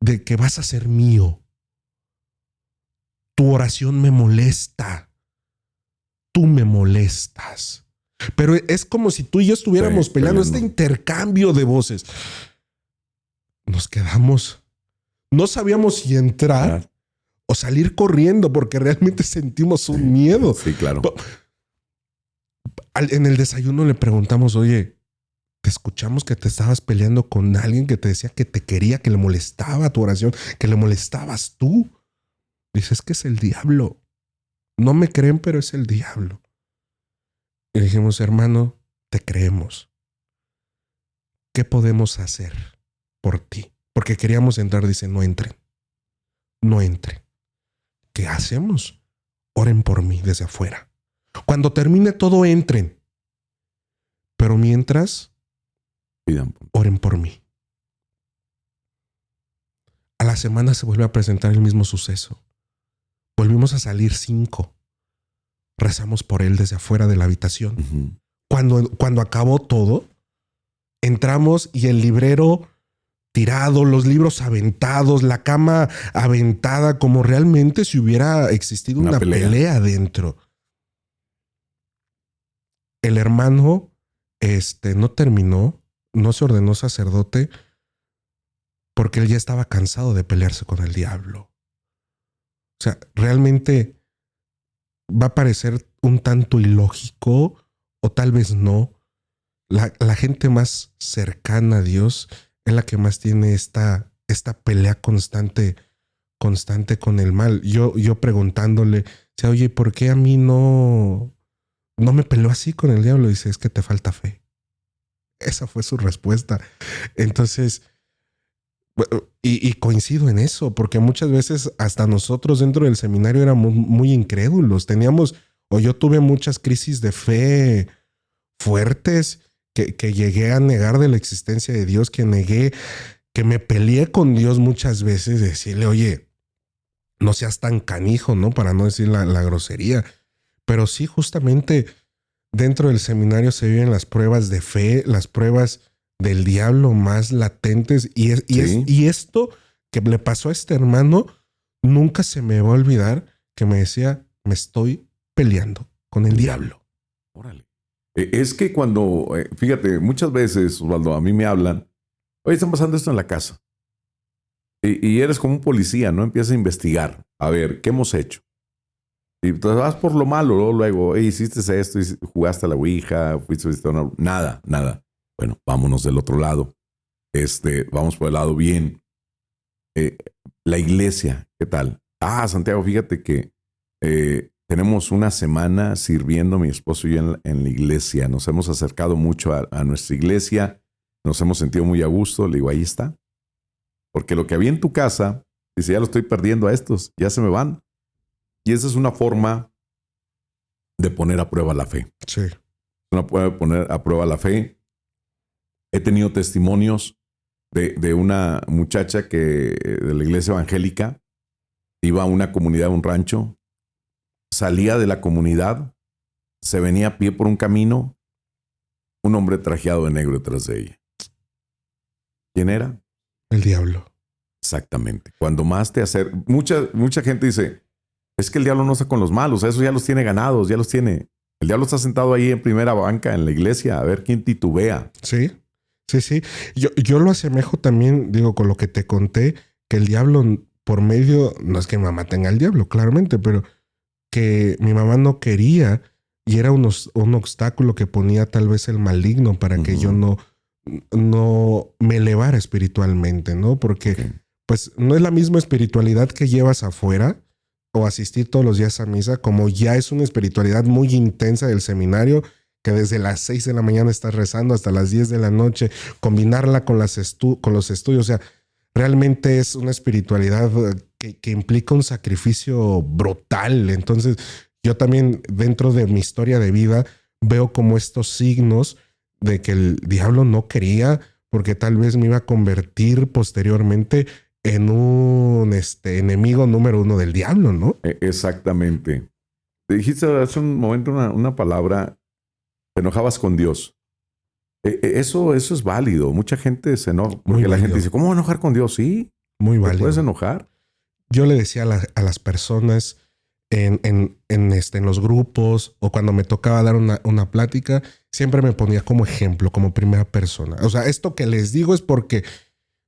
de que vas a ser mío. Tu oración me molesta. Tú me molestas. Pero es como si tú y yo estuviéramos peleando. Este intercambio de voces. Nos quedamos. No sabíamos si entrar o salir corriendo porque realmente sentimos un miedo. Sí, claro. En el desayuno le preguntamos, oye, te escuchamos que te estabas peleando con alguien que te decía que te quería, que le molestaba tu oración, que le molestabas tú. Dices que es el diablo. No me creen, pero es el diablo. Y le dijimos, hermano, te creemos. ¿Qué podemos hacer por ti? Porque queríamos entrar, dice, no entren. No entren. ¿Qué hacemos? Oren por mí desde afuera. Cuando termine todo, entren. Pero mientras, oren por mí. A la semana se vuelve a presentar el mismo suceso. Volvimos a salir 5. Rezamos por él desde afuera de la habitación. Cuando acabó todo, entramos y el librero tirado, los libros aventados, la cama aventada, como realmente si hubiera existido una pelea dentro. El hermano no terminó, no se ordenó sacerdote porque él ya estaba cansado de pelearse con el diablo. O sea, realmente va a parecer un tanto ilógico o tal vez no. La gente más cercana a Dios es la que más tiene esta pelea constante con el mal. Yo preguntándole, oye, ¿por qué a mí no me peleo así con el diablo? Dice, es que te falta fe. Esa fue su respuesta. Entonces, y coincido en eso, porque muchas veces hasta nosotros dentro del seminario éramos muy incrédulos. Yo tuve muchas crisis de fe fuertes que llegué a negar de la existencia de Dios, que me peleé con Dios muchas veces, decirle, oye, no seas tan canijo, ¿no? Para no decir la grosería. Pero sí, justamente dentro del seminario se viven las pruebas de fe, las pruebas del diablo más latentes. Y esto que le pasó a este hermano, nunca se me va a olvidar que me decía, me estoy peleando con el diablo. Órale. Es que cuando, fíjate, muchas veces, Osvaldo, a mí me hablan, oye, están pasando esto en la casa. Y eres como un policía, ¿no? Empiezas a investigar. A ver, ¿qué hemos hecho? Y te vas por lo malo, luego, hiciste esto, jugaste a la ouija, fuiste a visitar una... Nada. Bueno, vámonos del otro lado. Vamos por el lado bien. La iglesia, ¿qué tal? Santiago, fíjate que tenemos una semana sirviendo mi esposo y yo en la iglesia. Nos hemos acercado mucho a nuestra iglesia. Nos hemos sentido muy a gusto. Le digo, ahí está. Porque lo que había en tu casa, dice, ya lo estoy perdiendo a estos. Ya se me van. Y esa es una forma de poner a prueba la fe. Sí. Una forma de poner a prueba la fe. He tenido testimonios de una muchacha de la iglesia evangélica iba a una comunidad, un rancho, salía de la comunidad, se venía a pie por un camino, un hombre trajeado de negro detrás de ella. ¿Quién era? El diablo. Exactamente. Cuando más te acercas, mucha gente dice, Es que el diablo no está con los malos, esos ya los tiene ganados, ya los tiene. El diablo está sentado ahí en primera banca en la iglesia a ver quién titubea. Sí, sí, sí. Yo lo asemejo también, digo, con lo que te conté, que el diablo por medio, no es que mi mamá tenga el diablo, claramente, pero que mi mamá no quería y era un obstáculo que ponía tal vez el maligno para que yo no me elevara espiritualmente, ¿no? Porque pues no es la misma espiritualidad que llevas afuera o asistir todos los días a misa, como ya es una espiritualidad muy intensa del seminario, que desde las 6 de la mañana estás rezando hasta las 10 de la noche, combinarla con los estudios, o sea, realmente es una espiritualidad que implica un sacrificio brutal. Entonces, yo también dentro de mi historia de vida veo como estos signos de que el diablo no quería, porque tal vez me iba a convertir posteriormente en un enemigo número uno del diablo, ¿no? Exactamente. Te dijiste hace un momento una palabra, te enojabas con Dios. Eso es válido. Mucha gente se enoja porque la gente dice, ¿cómo enojar con Dios? Sí, muy válido. ¿Puedes enojar? Yo le decía a las personas en los grupos o cuando me tocaba dar una plática, siempre me ponía como ejemplo, como primera persona. O sea, esto que les digo es porque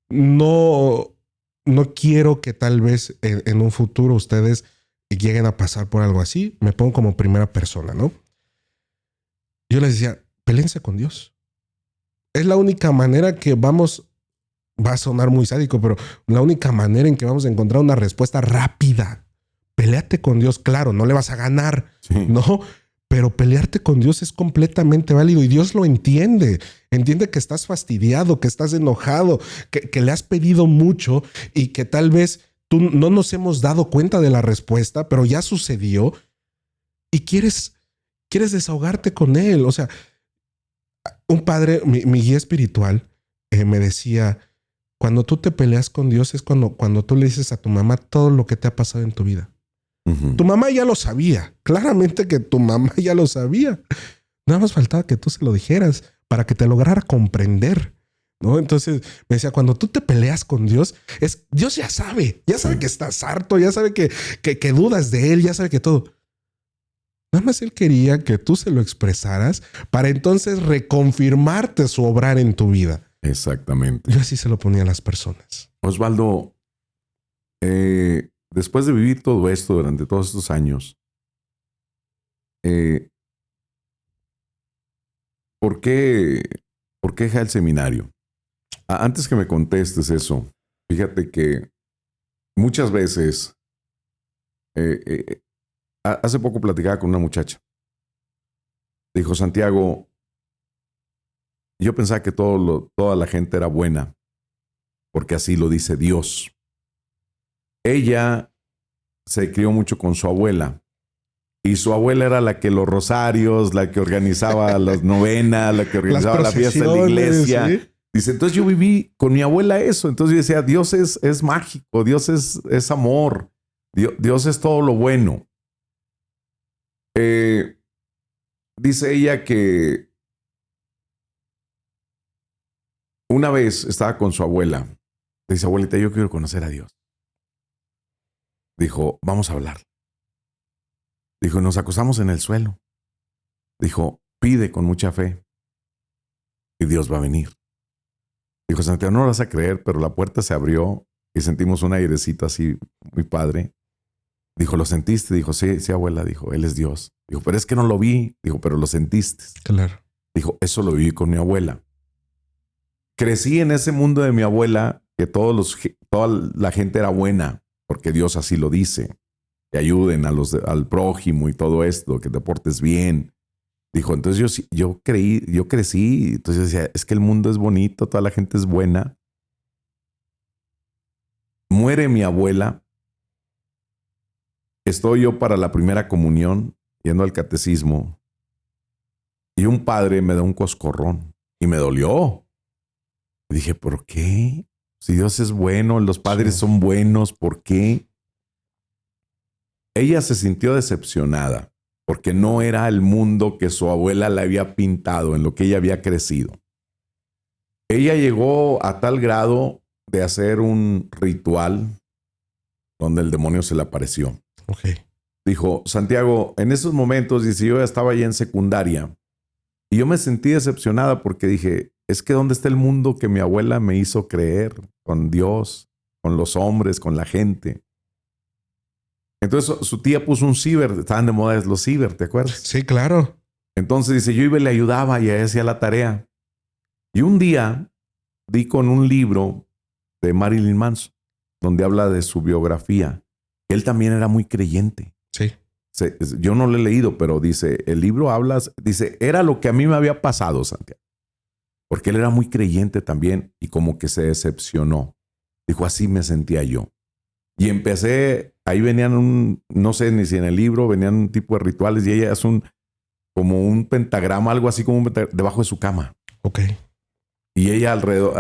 no quiero que tal vez en un futuro ustedes lleguen a pasar por algo así. Me pongo como primera persona, ¿no? Yo les decía, pélense con Dios. Es la única manera que va a sonar muy sádico, pero la única manera en que vamos a encontrar una respuesta rápida. Péleate con Dios, claro, no le vas a ganar, sí, ¿no? Pero pelearte con Dios es completamente válido y Dios lo entiende. Entiende que estás fastidiado, que estás enojado, que le has pedido mucho y que tal vez tú no nos hemos dado cuenta de la respuesta, pero ya sucedió y quieres desahogarte con Él. O sea, un padre, mi guía espiritual, me decía, cuando tú te peleas con Dios es cuando tú le dices a tu mamá todo lo que te ha pasado en tu vida. Tu mamá ya lo sabía. Claramente que tu mamá ya lo sabía. Nada más faltaba que tú se lo dijeras para que te lograra comprender, ¿no? Entonces me decía, cuando tú te peleas con Dios, Dios ya sabe que estás harto, ya sabe que dudas de Él, ya sabe que todo. Nada más Él quería que tú se lo expresaras para entonces reconfirmarte su obrar en tu vida. Exactamente. Yo así se lo ponía a las personas. Osvaldo, después de vivir todo esto durante todos estos años, ¿por qué dejar el seminario? Antes que me contestes eso, fíjate que muchas veces, hace poco platicaba con una muchacha. Dijo, Santiago, yo pensaba que toda la gente era buena, porque así lo dice Dios. Ella se crió mucho con su abuela. Y su abuela era la que los rosarios, la que organizaba las novenas, la que organizaba la fiesta en la iglesia. ¿Sí? Dice, entonces yo viví con mi abuela eso. Entonces yo decía, Dios es mágico, Dios es amor, Dios es todo lo bueno. Dice ella que una vez estaba con su abuela. Dice, abuelita, yo quiero conocer a Dios. Dijo, vamos a hablar. Dijo, nos acostamos en el suelo. Dijo, pide con mucha fe y Dios va a venir. Dijo, Santiago, no lo vas a creer, pero la puerta se abrió y sentimos un airecito así muy padre. Dijo, ¿lo sentiste? Dijo, sí, abuela. Dijo, Él es Dios. Dijo, pero es que no lo vi. Dijo, pero lo sentiste. Claro. Dijo, eso lo viví con mi abuela. Crecí en ese mundo de mi abuela que toda la gente era buena, porque Dios así lo dice. Que ayuden al prójimo y todo esto, que te portes bien. Dijo, entonces yo crecí, entonces decía, es que el mundo es bonito, toda la gente es buena. Muere mi abuela. Estoy yo para la primera comunión, yendo al catecismo, y un padre me da un coscorrón y me dolió. Y dije, ¿por qué? Si Dios es bueno, los padres son buenos, ¿por qué? Ella se sintió decepcionada porque no era el mundo que su abuela le había pintado, en lo que ella había crecido. Ella llegó a tal grado de hacer un ritual donde el demonio se le apareció. Okay. Dijo, Santiago, en esos momentos, dice, yo ya estaba ya en secundaria y yo me sentí decepcionada porque dije, es que ¿dónde está el mundo que mi abuela me hizo creer? Con Dios, con los hombres, con la gente. Entonces su tía puso un ciber, estaban de moda los ciber, ¿te acuerdas? Sí, claro. Entonces dice, yo iba y le ayudaba y ella hacía la tarea. Y un día di con un libro de Marilyn Manson, donde habla de su biografía. Él también era muy creyente. Sí. Yo no lo he leído, pero dice, el libro habla, dice, era lo que a mí me había pasado, Santiago. Porque él era muy creyente también y como que se decepcionó. Dijo, así me sentía yo. Y empecé, ahí venían no sé ni si en el libro, venían un tipo de rituales y ella es como un pentagrama, algo así como un pentagrama, debajo de su cama. Ok. Y ella alrededor,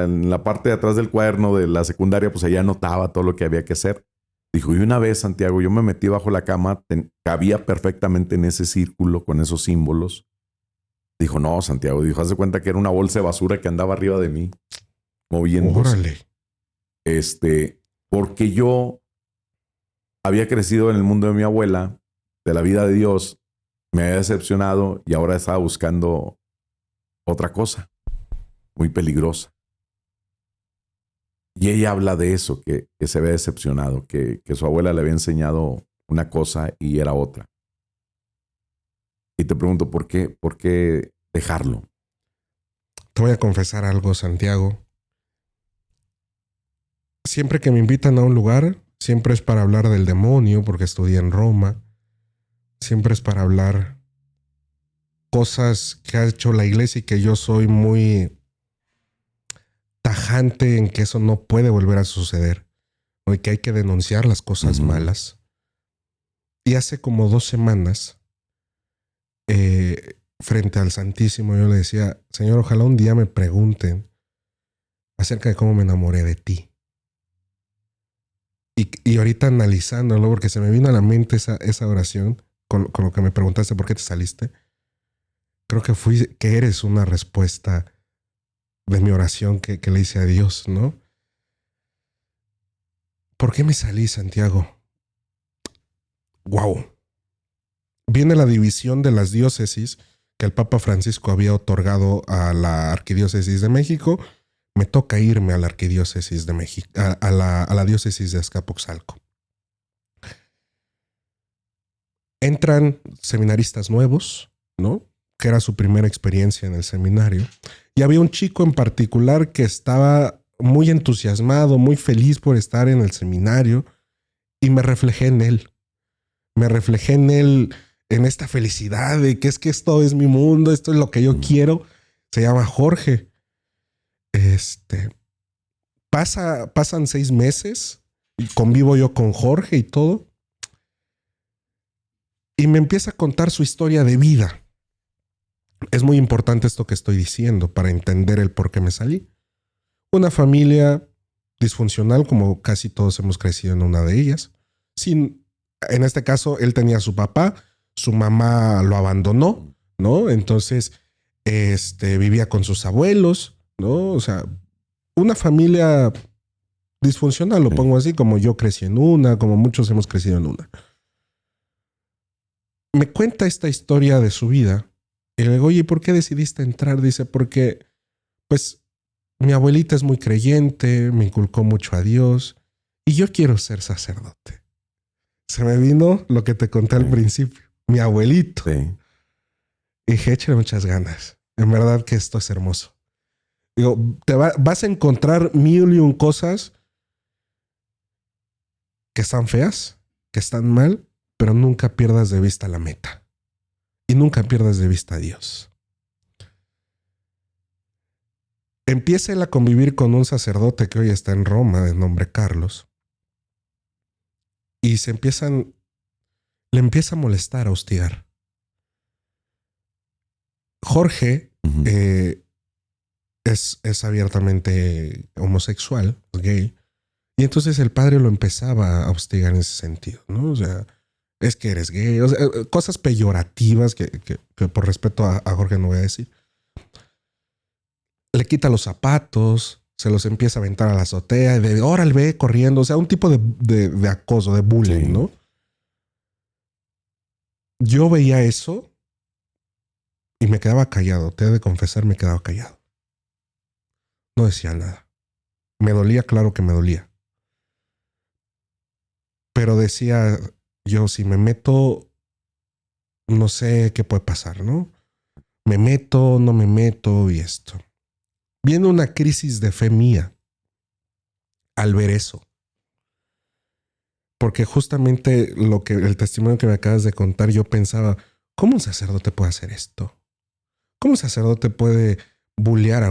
en la parte de atrás del cuaderno de la secundaria, pues ella anotaba todo lo que había que hacer. Dijo, y una vez, Santiago, yo me metí bajo la cama, cabía perfectamente en ese círculo con esos símbolos. Dijo, no, Santiago, dijo, haz de cuenta que era una bolsa de basura que andaba arriba de mí, moviéndose. Órale. Porque yo había crecido en el mundo de mi abuela, de la vida de Dios, me había decepcionado y ahora estaba buscando otra cosa, muy peligrosa. Y ella habla de eso, que se ve decepcionado, que su abuela le había enseñado una cosa y era otra. Y te pregunto, ¿por qué dejarlo? Te voy a confesar algo, Santiago. Siempre que me invitan a un lugar, siempre es para hablar del demonio, porque estudié en Roma. Siempre es para hablar cosas que ha hecho la iglesia y que yo soy muy tajante en que eso no puede volver a suceder. ¿No? Y que hay que denunciar las cosas malas. Y hace como 2 semanas, frente al Santísimo, yo le decía, Señor, ojalá un día me pregunten acerca de cómo me enamoré de ti. Y ahorita analizándolo, porque se me vino a la mente esa oración con lo que me preguntaste por qué te saliste, creo que eres una respuesta de mi oración que le hice a Dios, ¿no? ¿Por qué me salí, Santiago? ¡Wow! Viene la división de las diócesis que el Papa Francisco había otorgado a la Arquidiócesis de México. Me toca irme a la Arquidiócesis de México, a la diócesis de Azcapotzalco. Entran seminaristas nuevos, ¿no? Que era su primera experiencia en el seminario. Y había un chico en particular que estaba muy entusiasmado, muy feliz por estar en el seminario. Y me reflejé en él. Me reflejé en él, en esta felicidad de que esto es mi mundo, esto es lo que yo quiero. Se llama Jorge. Pasan 6 meses y convivo yo con Jorge y todo. Y me empieza a contar su historia de vida. Es muy importante esto que estoy diciendo para entender el por qué me salí. Una familia disfuncional, como casi todos hemos crecido en una de ellas. En este caso, él tenía a su papá, su mamá lo abandonó, ¿no? Entonces, vivía con sus abuelos, ¿no? O sea, una familia disfuncional, lo pongo así, como yo crecí en una, como muchos hemos crecido en una. Me cuenta esta historia de su vida y le digo, oye, ¿por qué decidiste entrar? Dice, porque, pues, mi abuelita es muy creyente, me inculcó mucho a Dios y yo quiero ser sacerdote. Se me vino lo que te conté al principio, mi abuelito. Sí. Y dije, échale muchas ganas. En verdad que esto es hermoso. Digo, vas a encontrar 1001 cosas que están feas, que están mal, pero nunca pierdas de vista la meta. Y nunca pierdas de vista a Dios. Empieza él a convivir con un sacerdote que hoy está en Roma, de nombre Carlos. Y le empieza a molestar, a hostigar. Jorge es abiertamente homosexual, es gay. Y entonces el padre lo empezaba a hostigar en ese sentido, ¿no? O sea, es que eres gay. O sea, cosas peyorativas que por respeto a Jorge no voy a decir. Le quita los zapatos, se los empieza a aventar a la azotea y órale, ve corriendo. O sea, un tipo de acoso, de bullying, sí, ¿no? Yo veía eso y me quedaba callado. Te he de confesar, me quedaba callado. No decía nada. Me dolía, claro que me dolía. Pero decía yo, si me meto, no sé qué puede pasar, ¿no? Me meto, no me meto y esto. Viene una crisis de fe mía al ver eso. Porque justamente el testimonio que me acabas de contar, yo pensaba, ¿cómo un sacerdote puede hacer esto? ¿Cómo un sacerdote puede bullear a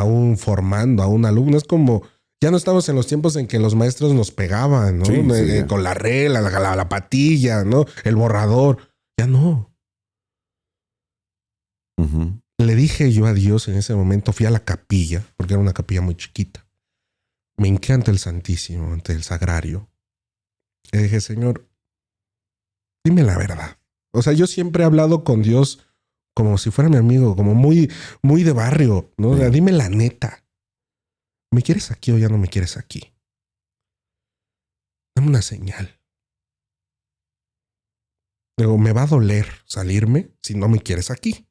un formando, a un alumno? Es como, ya no estamos en los tiempos en que los maestros nos pegaban, ¿no? Sí, sí. Con la regla, la patilla, ¿no? El borrador. Ya no. Ujú. Le dije yo a Dios en ese momento, fui a la capilla, porque era una capilla muy chiquita. Me hinqué ante el Santísimo, ante el Sagrario. Le dije, Señor, dime la verdad. O sea, yo siempre he hablado con Dios como si fuera mi amigo, como muy, muy de barrio, ¿no? O sea, dime la neta. ¿Me quieres aquí o ya no me quieres aquí? Dame una señal. Digo, me va a doler salirme si no me quieres aquí.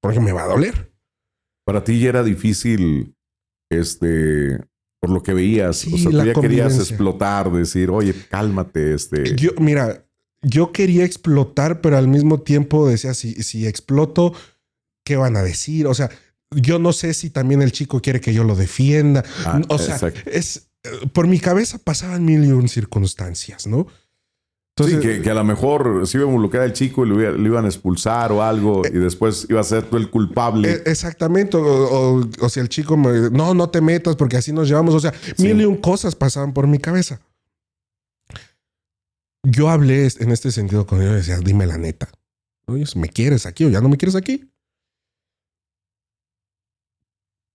Porque me va a doler. Para ti ya era difícil, por lo que veías. Sí, O sea, tú la ya querías convivencia. explotar, decir, oye, cálmate, Mira, yo quería explotar, pero al mismo tiempo decía, si exploto, ¿qué van a decir? O sea, yo no sé si también el chico quiere que yo lo defienda. O sea, exacto. por mi cabeza pasaban mil y un circunstancias, ¿no? Sí, Entonces, que a lo mejor se iba a involucrar al chico y le iban a expulsar o algo y después iba a ser tú el culpable. exactamente. O si el chico no te metas porque así nos llevamos. O sea, mil y Sí. un cosas pasaban por mi cabeza. Yo hablé en este sentido con ellos y decía, dime la neta. Oye, ¿me quieres aquí o ya no me quieres aquí?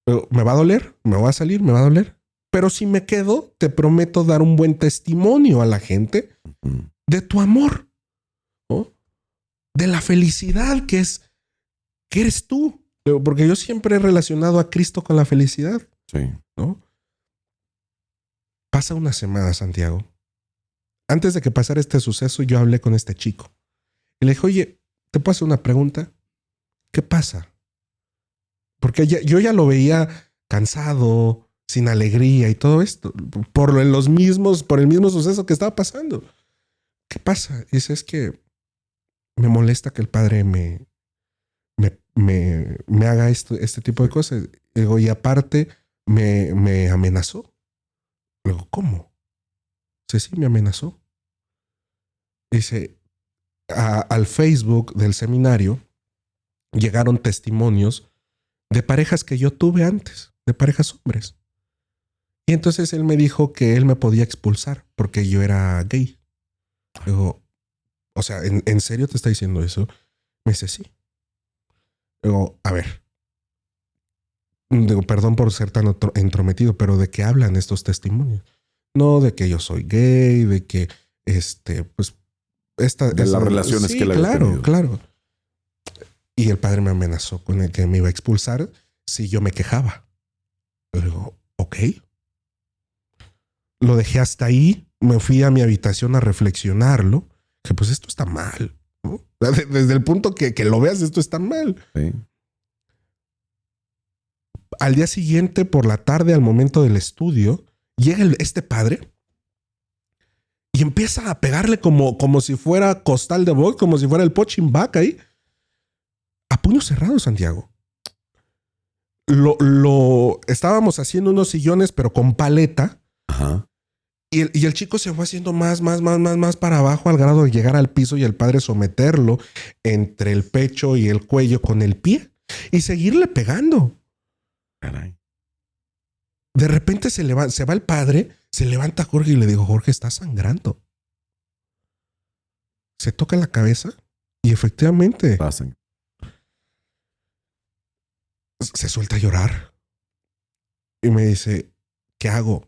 Pero me va a doler, me va a salir, me va a doler. Pero si me quedo, te prometo dar un buen testimonio a la gente Mm. de tu amor, ¿no? De la felicidad que eres tú. Porque yo siempre he relacionado a Cristo con la felicidad, Sí. ¿no? Pasa una semana, Santiago. Antes de que pasara este suceso, yo hablé con este chico. Y le dije, oye, ¿te puedo hacer una pregunta? ¿Qué pasa? Porque yo ya lo veía cansado, sin alegría y todo esto, por el mismo suceso que estaba pasando. ¿Qué pasa? Dice, es que me molesta que el padre me haga este tipo de cosas. Digo, y aparte me amenazó. Luego, ¿cómo? Dice, sí, me amenazó. Dice, al Facebook del seminario llegaron testimonios de parejas que yo tuve antes, de parejas hombres. Y entonces él me dijo que él me podía expulsar porque yo era gay. Digo, o sea, ¿en serio te está diciendo eso? Me dice, sí. Digo, a ver, digo, perdón por ser tan entrometido, pero ¿de qué hablan estos testimonios? No de que yo soy gay, de que, pues, De las relaciones sí, que él había claro, tenido. claro. Y el padre me amenazó con el que me iba a expulsar si yo me quejaba. Yo digo, ok. Lo dejé hasta ahí, me fui a mi habitación a reflexionarlo, que pues esto está mal, ¿no? Desde el punto que lo veas, esto está mal. Sí. Al día siguiente, por la tarde, al momento del estudio, llega este padre y empieza a pegarle como si fuera costal de box, como si fuera el punching bag ahí, a puño cerrado, Santiago. Estábamos haciendo unos sillones, pero con paleta. Ajá. Y el chico se fue haciendo más para abajo al grado de llegar al piso y el padre someterlo entre el pecho y el cuello con el pie y seguirle pegando. Caray. De repente se va el padre, se levanta Jorge y le digo, Jorge, está sangrando. Se toca la cabeza y efectivamente Pasen. se suelta a llorar. Y me dice, ¿qué hago?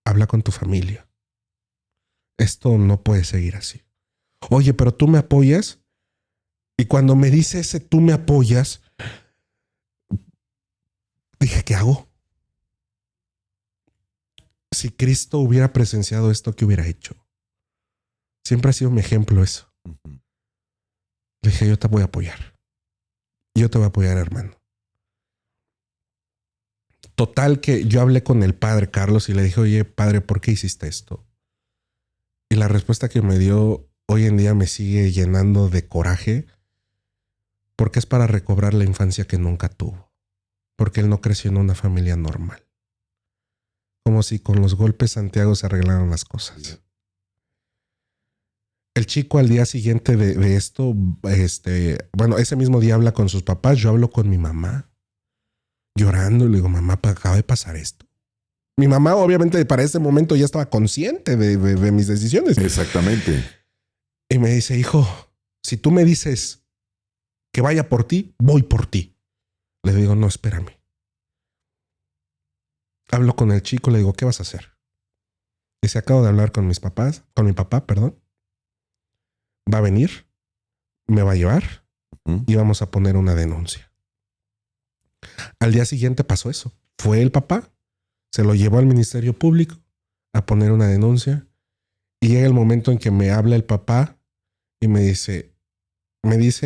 Habla con tu familia. Esto no puede seguir así. Oye, pero tú me apoyas. Y cuando me dice ese tú me apoyas, dije, ¿qué hago? Si Cristo hubiera presenciado esto, ¿qué hubiera hecho? Siempre ha sido mi ejemplo eso. Ujú. Le dije, yo te voy a apoyar. Yo te voy a apoyar, hermano. Total que yo hablé con el padre Carlos y le dije, oye, padre, ¿por qué hiciste esto? Y la respuesta que me dio hoy en día me sigue llenando de coraje, porque es para recobrar la infancia que nunca tuvo. Porque él no creció en una familia normal. Como si con los golpes Santiago se arreglaran las cosas. El chico al día siguiente de esto, bueno, ese mismo día habla con sus papás, yo hablo con mi mamá, llorando, y le digo, mamá, acaba de pasar esto. Mi mamá obviamente para ese momento ya estaba consciente de mis decisiones. Exactamente. Y me dice, hijo, si tú me dices que vaya por ti, voy por ti. Le digo, no, espérame. Hablo con el chico, le digo, ¿qué vas a hacer? Dice, acabo de hablar con mis papás, con mi papá, perdón. Va a venir, me va a llevar y vamos a poner una denuncia. Al día siguiente pasó eso. Fue el papá, se lo llevó al Ministerio Público a poner una denuncia y llega el momento en que me habla el papá y me dice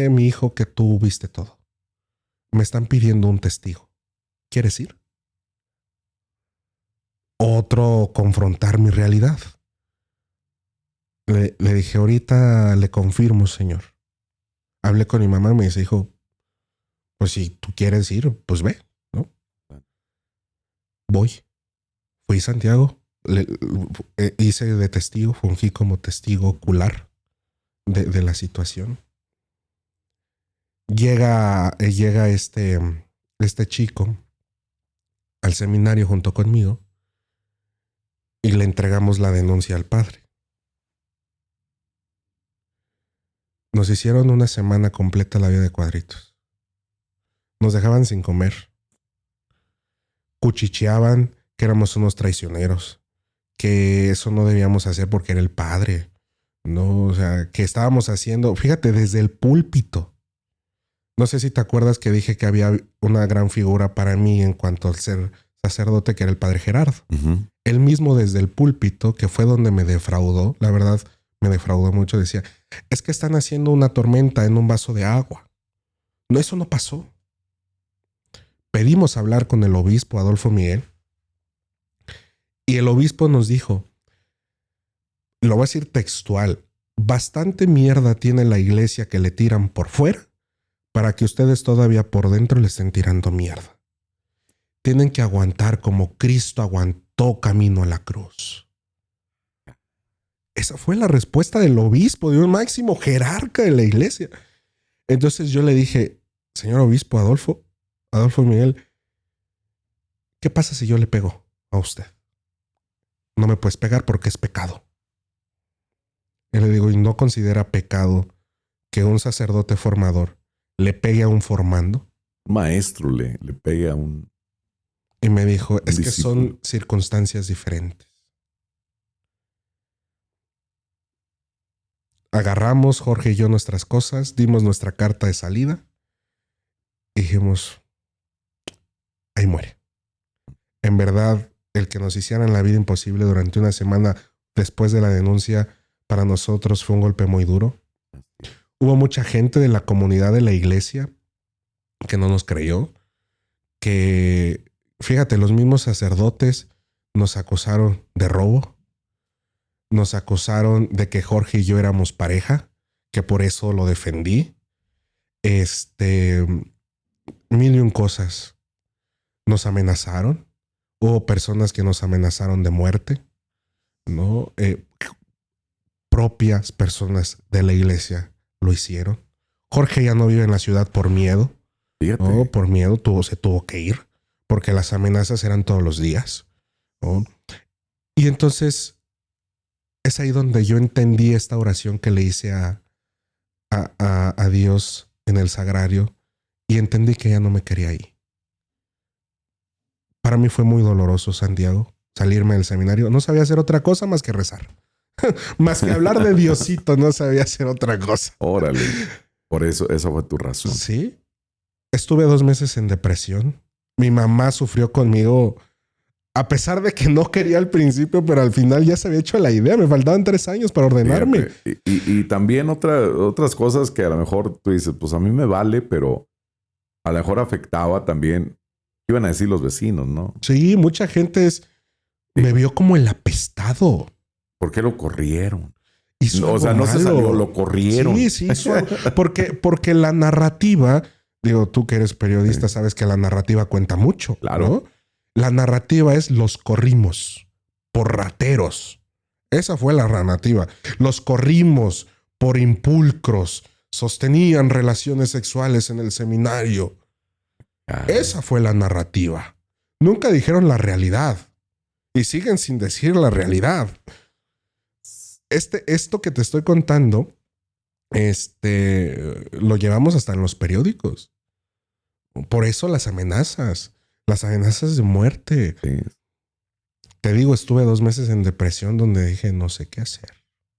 mi hijo que tú viste todo. Me están pidiendo un testigo. ¿Quieres ir? Otro, confrontar mi realidad. Le dije, ahorita le confirmo, señor. Hablé con mi mamá y me dice, hijo, pues si tú quieres ir, pues ve, ¿no? Voy. Fui a Santiago, hice de testigo, fungí como testigo ocular de la situación. Llega este chico al seminario junto conmigo y le entregamos la denuncia al padre. Nos hicieron una semana completa la vida de cuadritos. Nos dejaban sin comer. Cuchicheaban que éramos unos traicioneros, que eso no debíamos hacer porque era el padre, ¿no? O sea, que estábamos haciendo, fíjate, desde el púlpito. No sé si te acuerdas que dije que había una gran figura para mí en cuanto al ser sacerdote, que era el padre Gerardo. Uh-huh. Él mismo desde el púlpito, que fue donde me defraudó, la verdad me defraudó mucho, decía, es que están haciendo una tormenta en un vaso de agua. No, eso no pasó. Pedimos hablar con el obispo Adolfo Miguel y el obispo nos dijo, lo voy a decir textual, bastante mierda tiene la iglesia que le tiran por fuera para que ustedes todavía por dentro le estén tirando mierda. Tienen que aguantar como Cristo aguantó camino a la cruz. Esa fue la respuesta del obispo, de un máximo jerarca de la iglesia. Entonces yo le dije, señor obispo Adolfo Miguel, ¿qué pasa si yo le pego a usted? No me puedes pegar porque es pecado. Y le digo, ¿y no considera pecado que un sacerdote formador le pegue a un formando? Maestro le pegue a un... Y me dijo, es que discípulo. son circunstancias diferentes. Agarramos, Jorge y yo, nuestras cosas, dimos nuestra carta de salida y dijimos, ahí muere. En verdad, el que nos hicieran la vida imposible durante una semana después de la denuncia, para nosotros fue un golpe muy duro. Hubo mucha gente de la comunidad de la iglesia que no nos creyó, que, fíjate, los mismos sacerdotes nos acusaron de robo, nos acusaron de que Jorge y yo éramos pareja, que por eso lo defendí. Mil y un cosas. Nos amenazaron. Hubo personas que nos amenazaron de muerte, ¿no? Propias personas de la iglesia lo hicieron. Jorge ya no vive en la ciudad por miedo. Fíjate. ¿No? Por miedo se tuvo que ir porque las amenazas eran todos los días, ¿no? Y entonces es ahí donde yo entendí esta oración que le hice a Dios en el sagrario y entendí que ya no me quería ahí. Para mí fue muy doloroso, Santiago, salirme del seminario. No sabía hacer otra cosa más que rezar. Más que hablar de Diosito, no sabía hacer otra cosa. Órale. Por eso, esa fue tu razón. Sí. Estuve 2 meses en depresión. Mi mamá sufrió conmigo A pesar de que no quería al principio, pero al final ya se había hecho la idea. Me faltaban 3 años para ordenarme. Y también otras cosas que a lo mejor tú dices, pues a mí me vale, pero a lo mejor afectaba también. Iban a decir los vecinos, ¿no? Sí, mucha gente me vio como el apestado. ¿Por qué lo corrieron? O sea, no se salió, lo corrieron. Sí, porque la narrativa, digo, tú que eres periodista, sabes que la narrativa cuenta mucho. Claro. ¿No? La narrativa es los corrimos por rateros. Esa fue la narrativa. Los corrimos por impulcros. Sostenían relaciones sexuales en el seminario. Esa fue la narrativa. Nunca dijeron la realidad. Y siguen sin decir la realidad. Esto que te estoy contando, lo llevamos hasta en los periódicos. Por eso las amenazas de muerte. Sí. Te digo, estuve 2 meses en depresión donde dije, no sé qué hacer.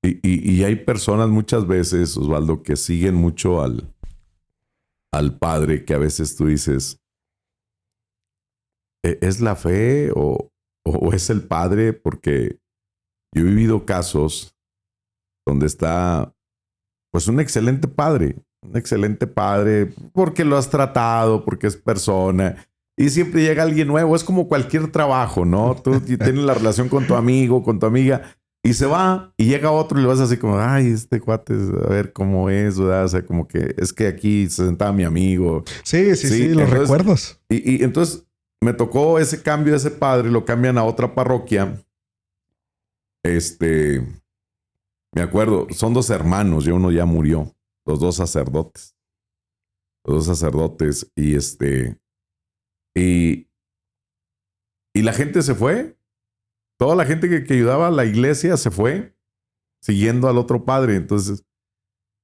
Y hay personas muchas veces, Osvaldo, que siguen mucho al padre, que a veces tú dices, ¿es la fe o es el padre? Porque yo he vivido casos donde está pues un excelente padre porque lo has tratado, porque es persona. Y siempre llega alguien nuevo. Es como cualquier trabajo, ¿no? Tú tienes la relación con tu amigo, con tu amiga, y se va y llega otro y le vas así como, ay, este cuate, a ver cómo es, ¿verdad? O sea, como que es que aquí se sentaba mi amigo. Sí, los recuerdos. Y entonces me tocó ese cambio de ese padre, lo cambian a otra parroquia. Me acuerdo, son 2 hermanos y uno ya murió, los 2 sacerdotes. Y la gente se fue. Toda la gente que ayudaba a la iglesia se fue siguiendo al otro padre. Entonces,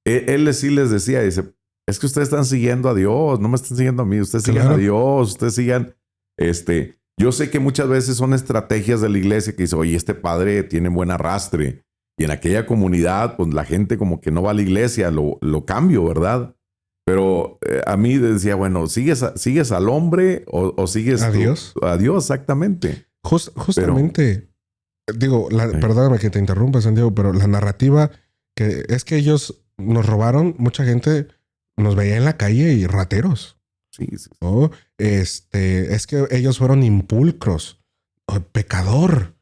él sí les decía, dice, es que ustedes están siguiendo a Dios, no me están siguiendo a mí, ustedes sigan a Dios, ustedes sigan, yo sé que muchas veces son estrategias de la iglesia que dice, oye, este padre tiene buen arrastre. Y en aquella comunidad, pues la gente como que no va a la iglesia, lo cambio, ¿verdad? Pero a mí decía, bueno, ¿sigues al hombre o sigues a Dios? A Dios, exactamente. Justamente, perdóname que te interrumpa, Santiago, pero la narrativa que es que ellos nos robaron, mucha gente nos veía en la calle y rateros. Sí. ¿No? Es que ellos fueron impulcros, pecador.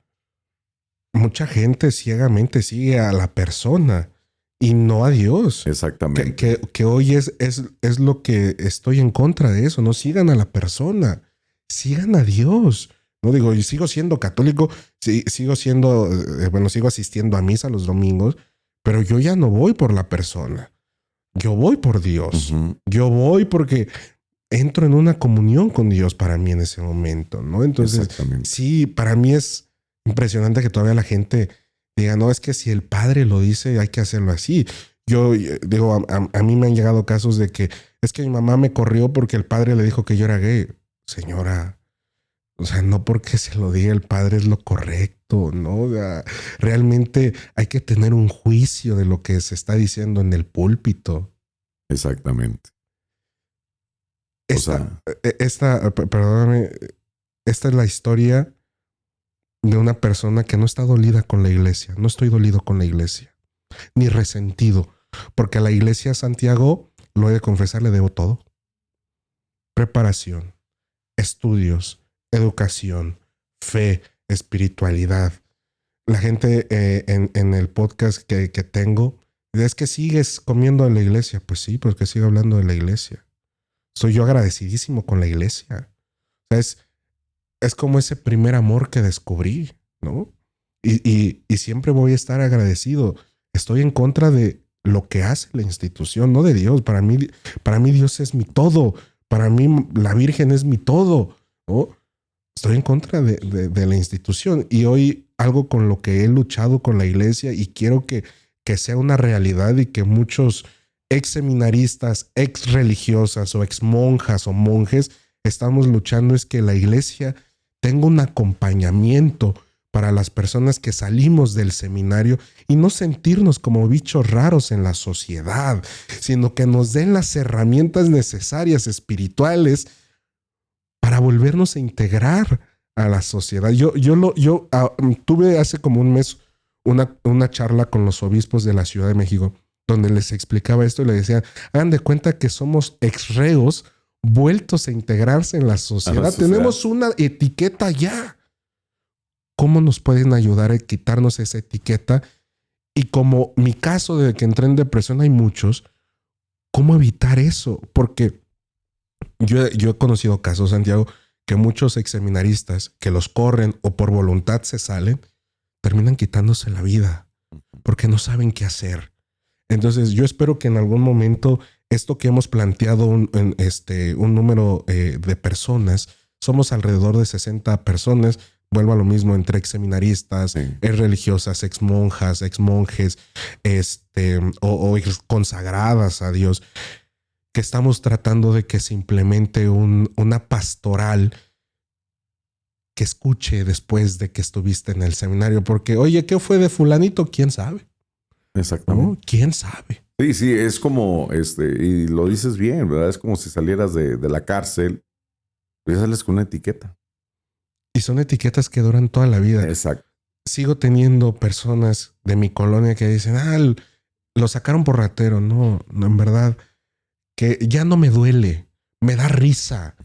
Mucha gente ciegamente sigue a la persona y no a Dios. Exactamente. Que hoy es lo que estoy en contra de eso. No sigan a la persona, sigan a Dios. No digo, yo sigo siendo católico, sigo asistiendo a misa los domingos, pero yo ya no voy por la persona. Yo voy por Dios. Uh-huh. Yo voy porque entro en una comunión con Dios para mí en ese momento, ¿no? Entonces, sí, para mí es impresionante que todavía la gente diga, no, es que si el padre lo dice, hay que hacerlo así. Yo digo, a mí me han llegado casos de que es que mi mamá me corrió porque el padre le dijo que yo era gay. Señora, o sea, no porque se lo diga el padre es lo correcto, ¿no? O sea, realmente hay que tener un juicio de lo que se está diciendo en el púlpito. Exactamente. Perdóname, esta es la historia de una persona que no está dolida con la iglesia. No estoy dolido con la iglesia, ni resentido, porque a la iglesia Santiago, lo he de confesar, le debo todo. Preparación, estudios, educación, fe, espiritualidad. La gente en el podcast que tengo, es que sigues comiendo en la iglesia. Pues sí, porque sigo hablando de la iglesia. Soy yo agradecidísimo con la iglesia. O sea, es como ese primer amor que descubrí, ¿no? Y siempre voy a estar agradecido. Estoy en contra de lo que hace la institución, no de Dios. Para mí Dios es mi todo. Para mí la Virgen es mi todo, ¿no? Estoy en contra de la institución. Y hoy algo con lo que he luchado con la iglesia y quiero que sea una realidad y que muchos ex seminaristas, ex religiosas o ex monjas o monjes estamos luchando es que la iglesia tenga un acompañamiento para las personas que salimos del seminario y no sentirnos como bichos raros en la sociedad, sino que nos den las herramientas necesarias espirituales para volvernos a integrar a la sociedad. Tuve hace como un mes una charla con los obispos de la Ciudad de México, donde les explicaba esto y les decía, hagan de cuenta que somos exreos vueltos a integrarse en la sociedad. Tenemos una etiqueta ya. ¿Cómo nos pueden ayudar a quitarnos esa etiqueta? Y como mi caso de que entré en depresión, hay muchos, ¿cómo evitar eso? Porque yo he conocido casos, Santiago, que muchos exseminaristas que los corren o por voluntad se salen, terminan quitándose la vida porque no saben qué hacer. Entonces yo espero que en algún momento esto que hemos planteado, un número de personas, somos alrededor de 60 personas, vuelvo a lo mismo, entre exseminaristas, ex religiosas, ex monjas, ex monjes, o ex consagradas a Dios, que estamos tratando de que se implemente una pastoral que escuche después de que estuviste en el seminario. Porque, oye, ¿qué fue de fulanito? ¿Quién sabe? Exactamente. ¿No? ¿Quién sabe? Sí, es como, y lo dices bien, ¿verdad? Es como si salieras de la cárcel, pues sales con una etiqueta. Y son etiquetas que duran toda la vida. Exacto. Sigo teniendo personas de mi colonia que dicen, lo sacaron por ratero. No, en verdad, que ya no me duele, me da risa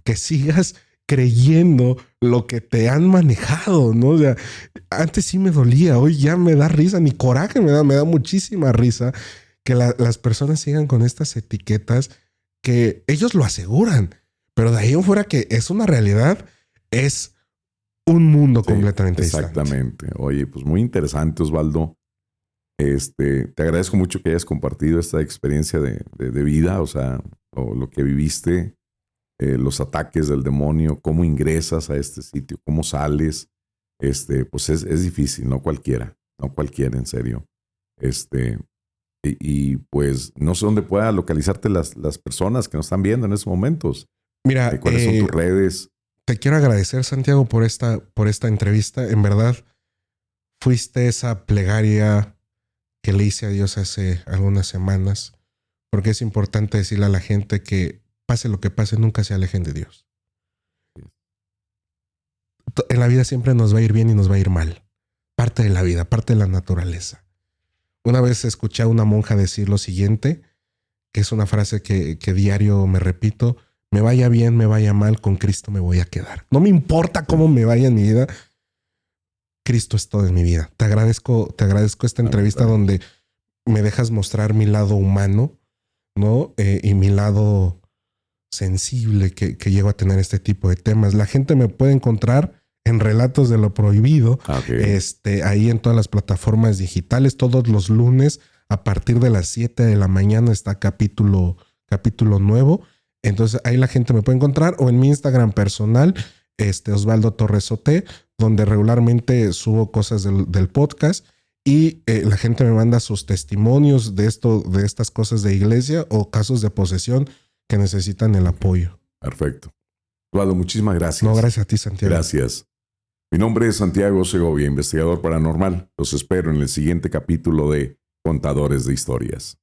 que sigas creyendo lo que te han manejado, ¿no? O sea, antes sí me dolía, hoy ya me da risa, ni coraje me da muchísima risa que las personas sigan con estas etiquetas que ellos lo aseguran, pero de ahí en fuera que es una realidad, es un mundo completamente distinto. Exactamente. Oye, pues muy interesante, Osvaldo. Te agradezco mucho que hayas compartido esta experiencia de vida, o lo que viviste, los ataques del demonio, cómo ingresas a este sitio, cómo sales. Pues es difícil, no cualquiera, en serio. Y pues no sé dónde pueda localizarte las personas que nos están viendo en estos momentos. Mira, ¿cuáles son tus redes? Te quiero agradecer, Santiago, por esta entrevista. En verdad, fuiste esa plegaria que le hice a Dios hace algunas semanas, porque es importante decirle a la gente que pase lo que pase, nunca se alejen de Dios. En la vida siempre nos va a ir bien y nos va a ir mal. Parte de la vida, parte de la naturaleza. Una vez escuché a una monja decir lo siguiente, que es una frase que diario me repito: me vaya bien, me vaya mal, con Cristo me voy a quedar. No me importa cómo me vaya en mi vida, Cristo es todo en mi vida. Te agradezco esta entrevista donde me dejas mostrar mi lado humano, ¿no? Y mi lado sensible que llego a tener este tipo de temas. La gente me puede encontrar en Relatos de lo Prohibido, ahí en todas las plataformas digitales, todos los lunes a partir de las 7 de la mañana está capítulo nuevo. Entonces ahí la gente me puede encontrar, o en mi Instagram personal, Osvaldo Torres OT, donde regularmente subo cosas del podcast y la gente me manda sus testimonios de estas cosas de iglesia o casos de posesión que necesitan el apoyo. Perfecto. Osvaldo, muchísimas gracias. No, gracias a ti, Santiago. Gracias. Mi nombre es Santiago Segovia, investigador paranormal. Los espero en el siguiente capítulo de Contadores de Historias.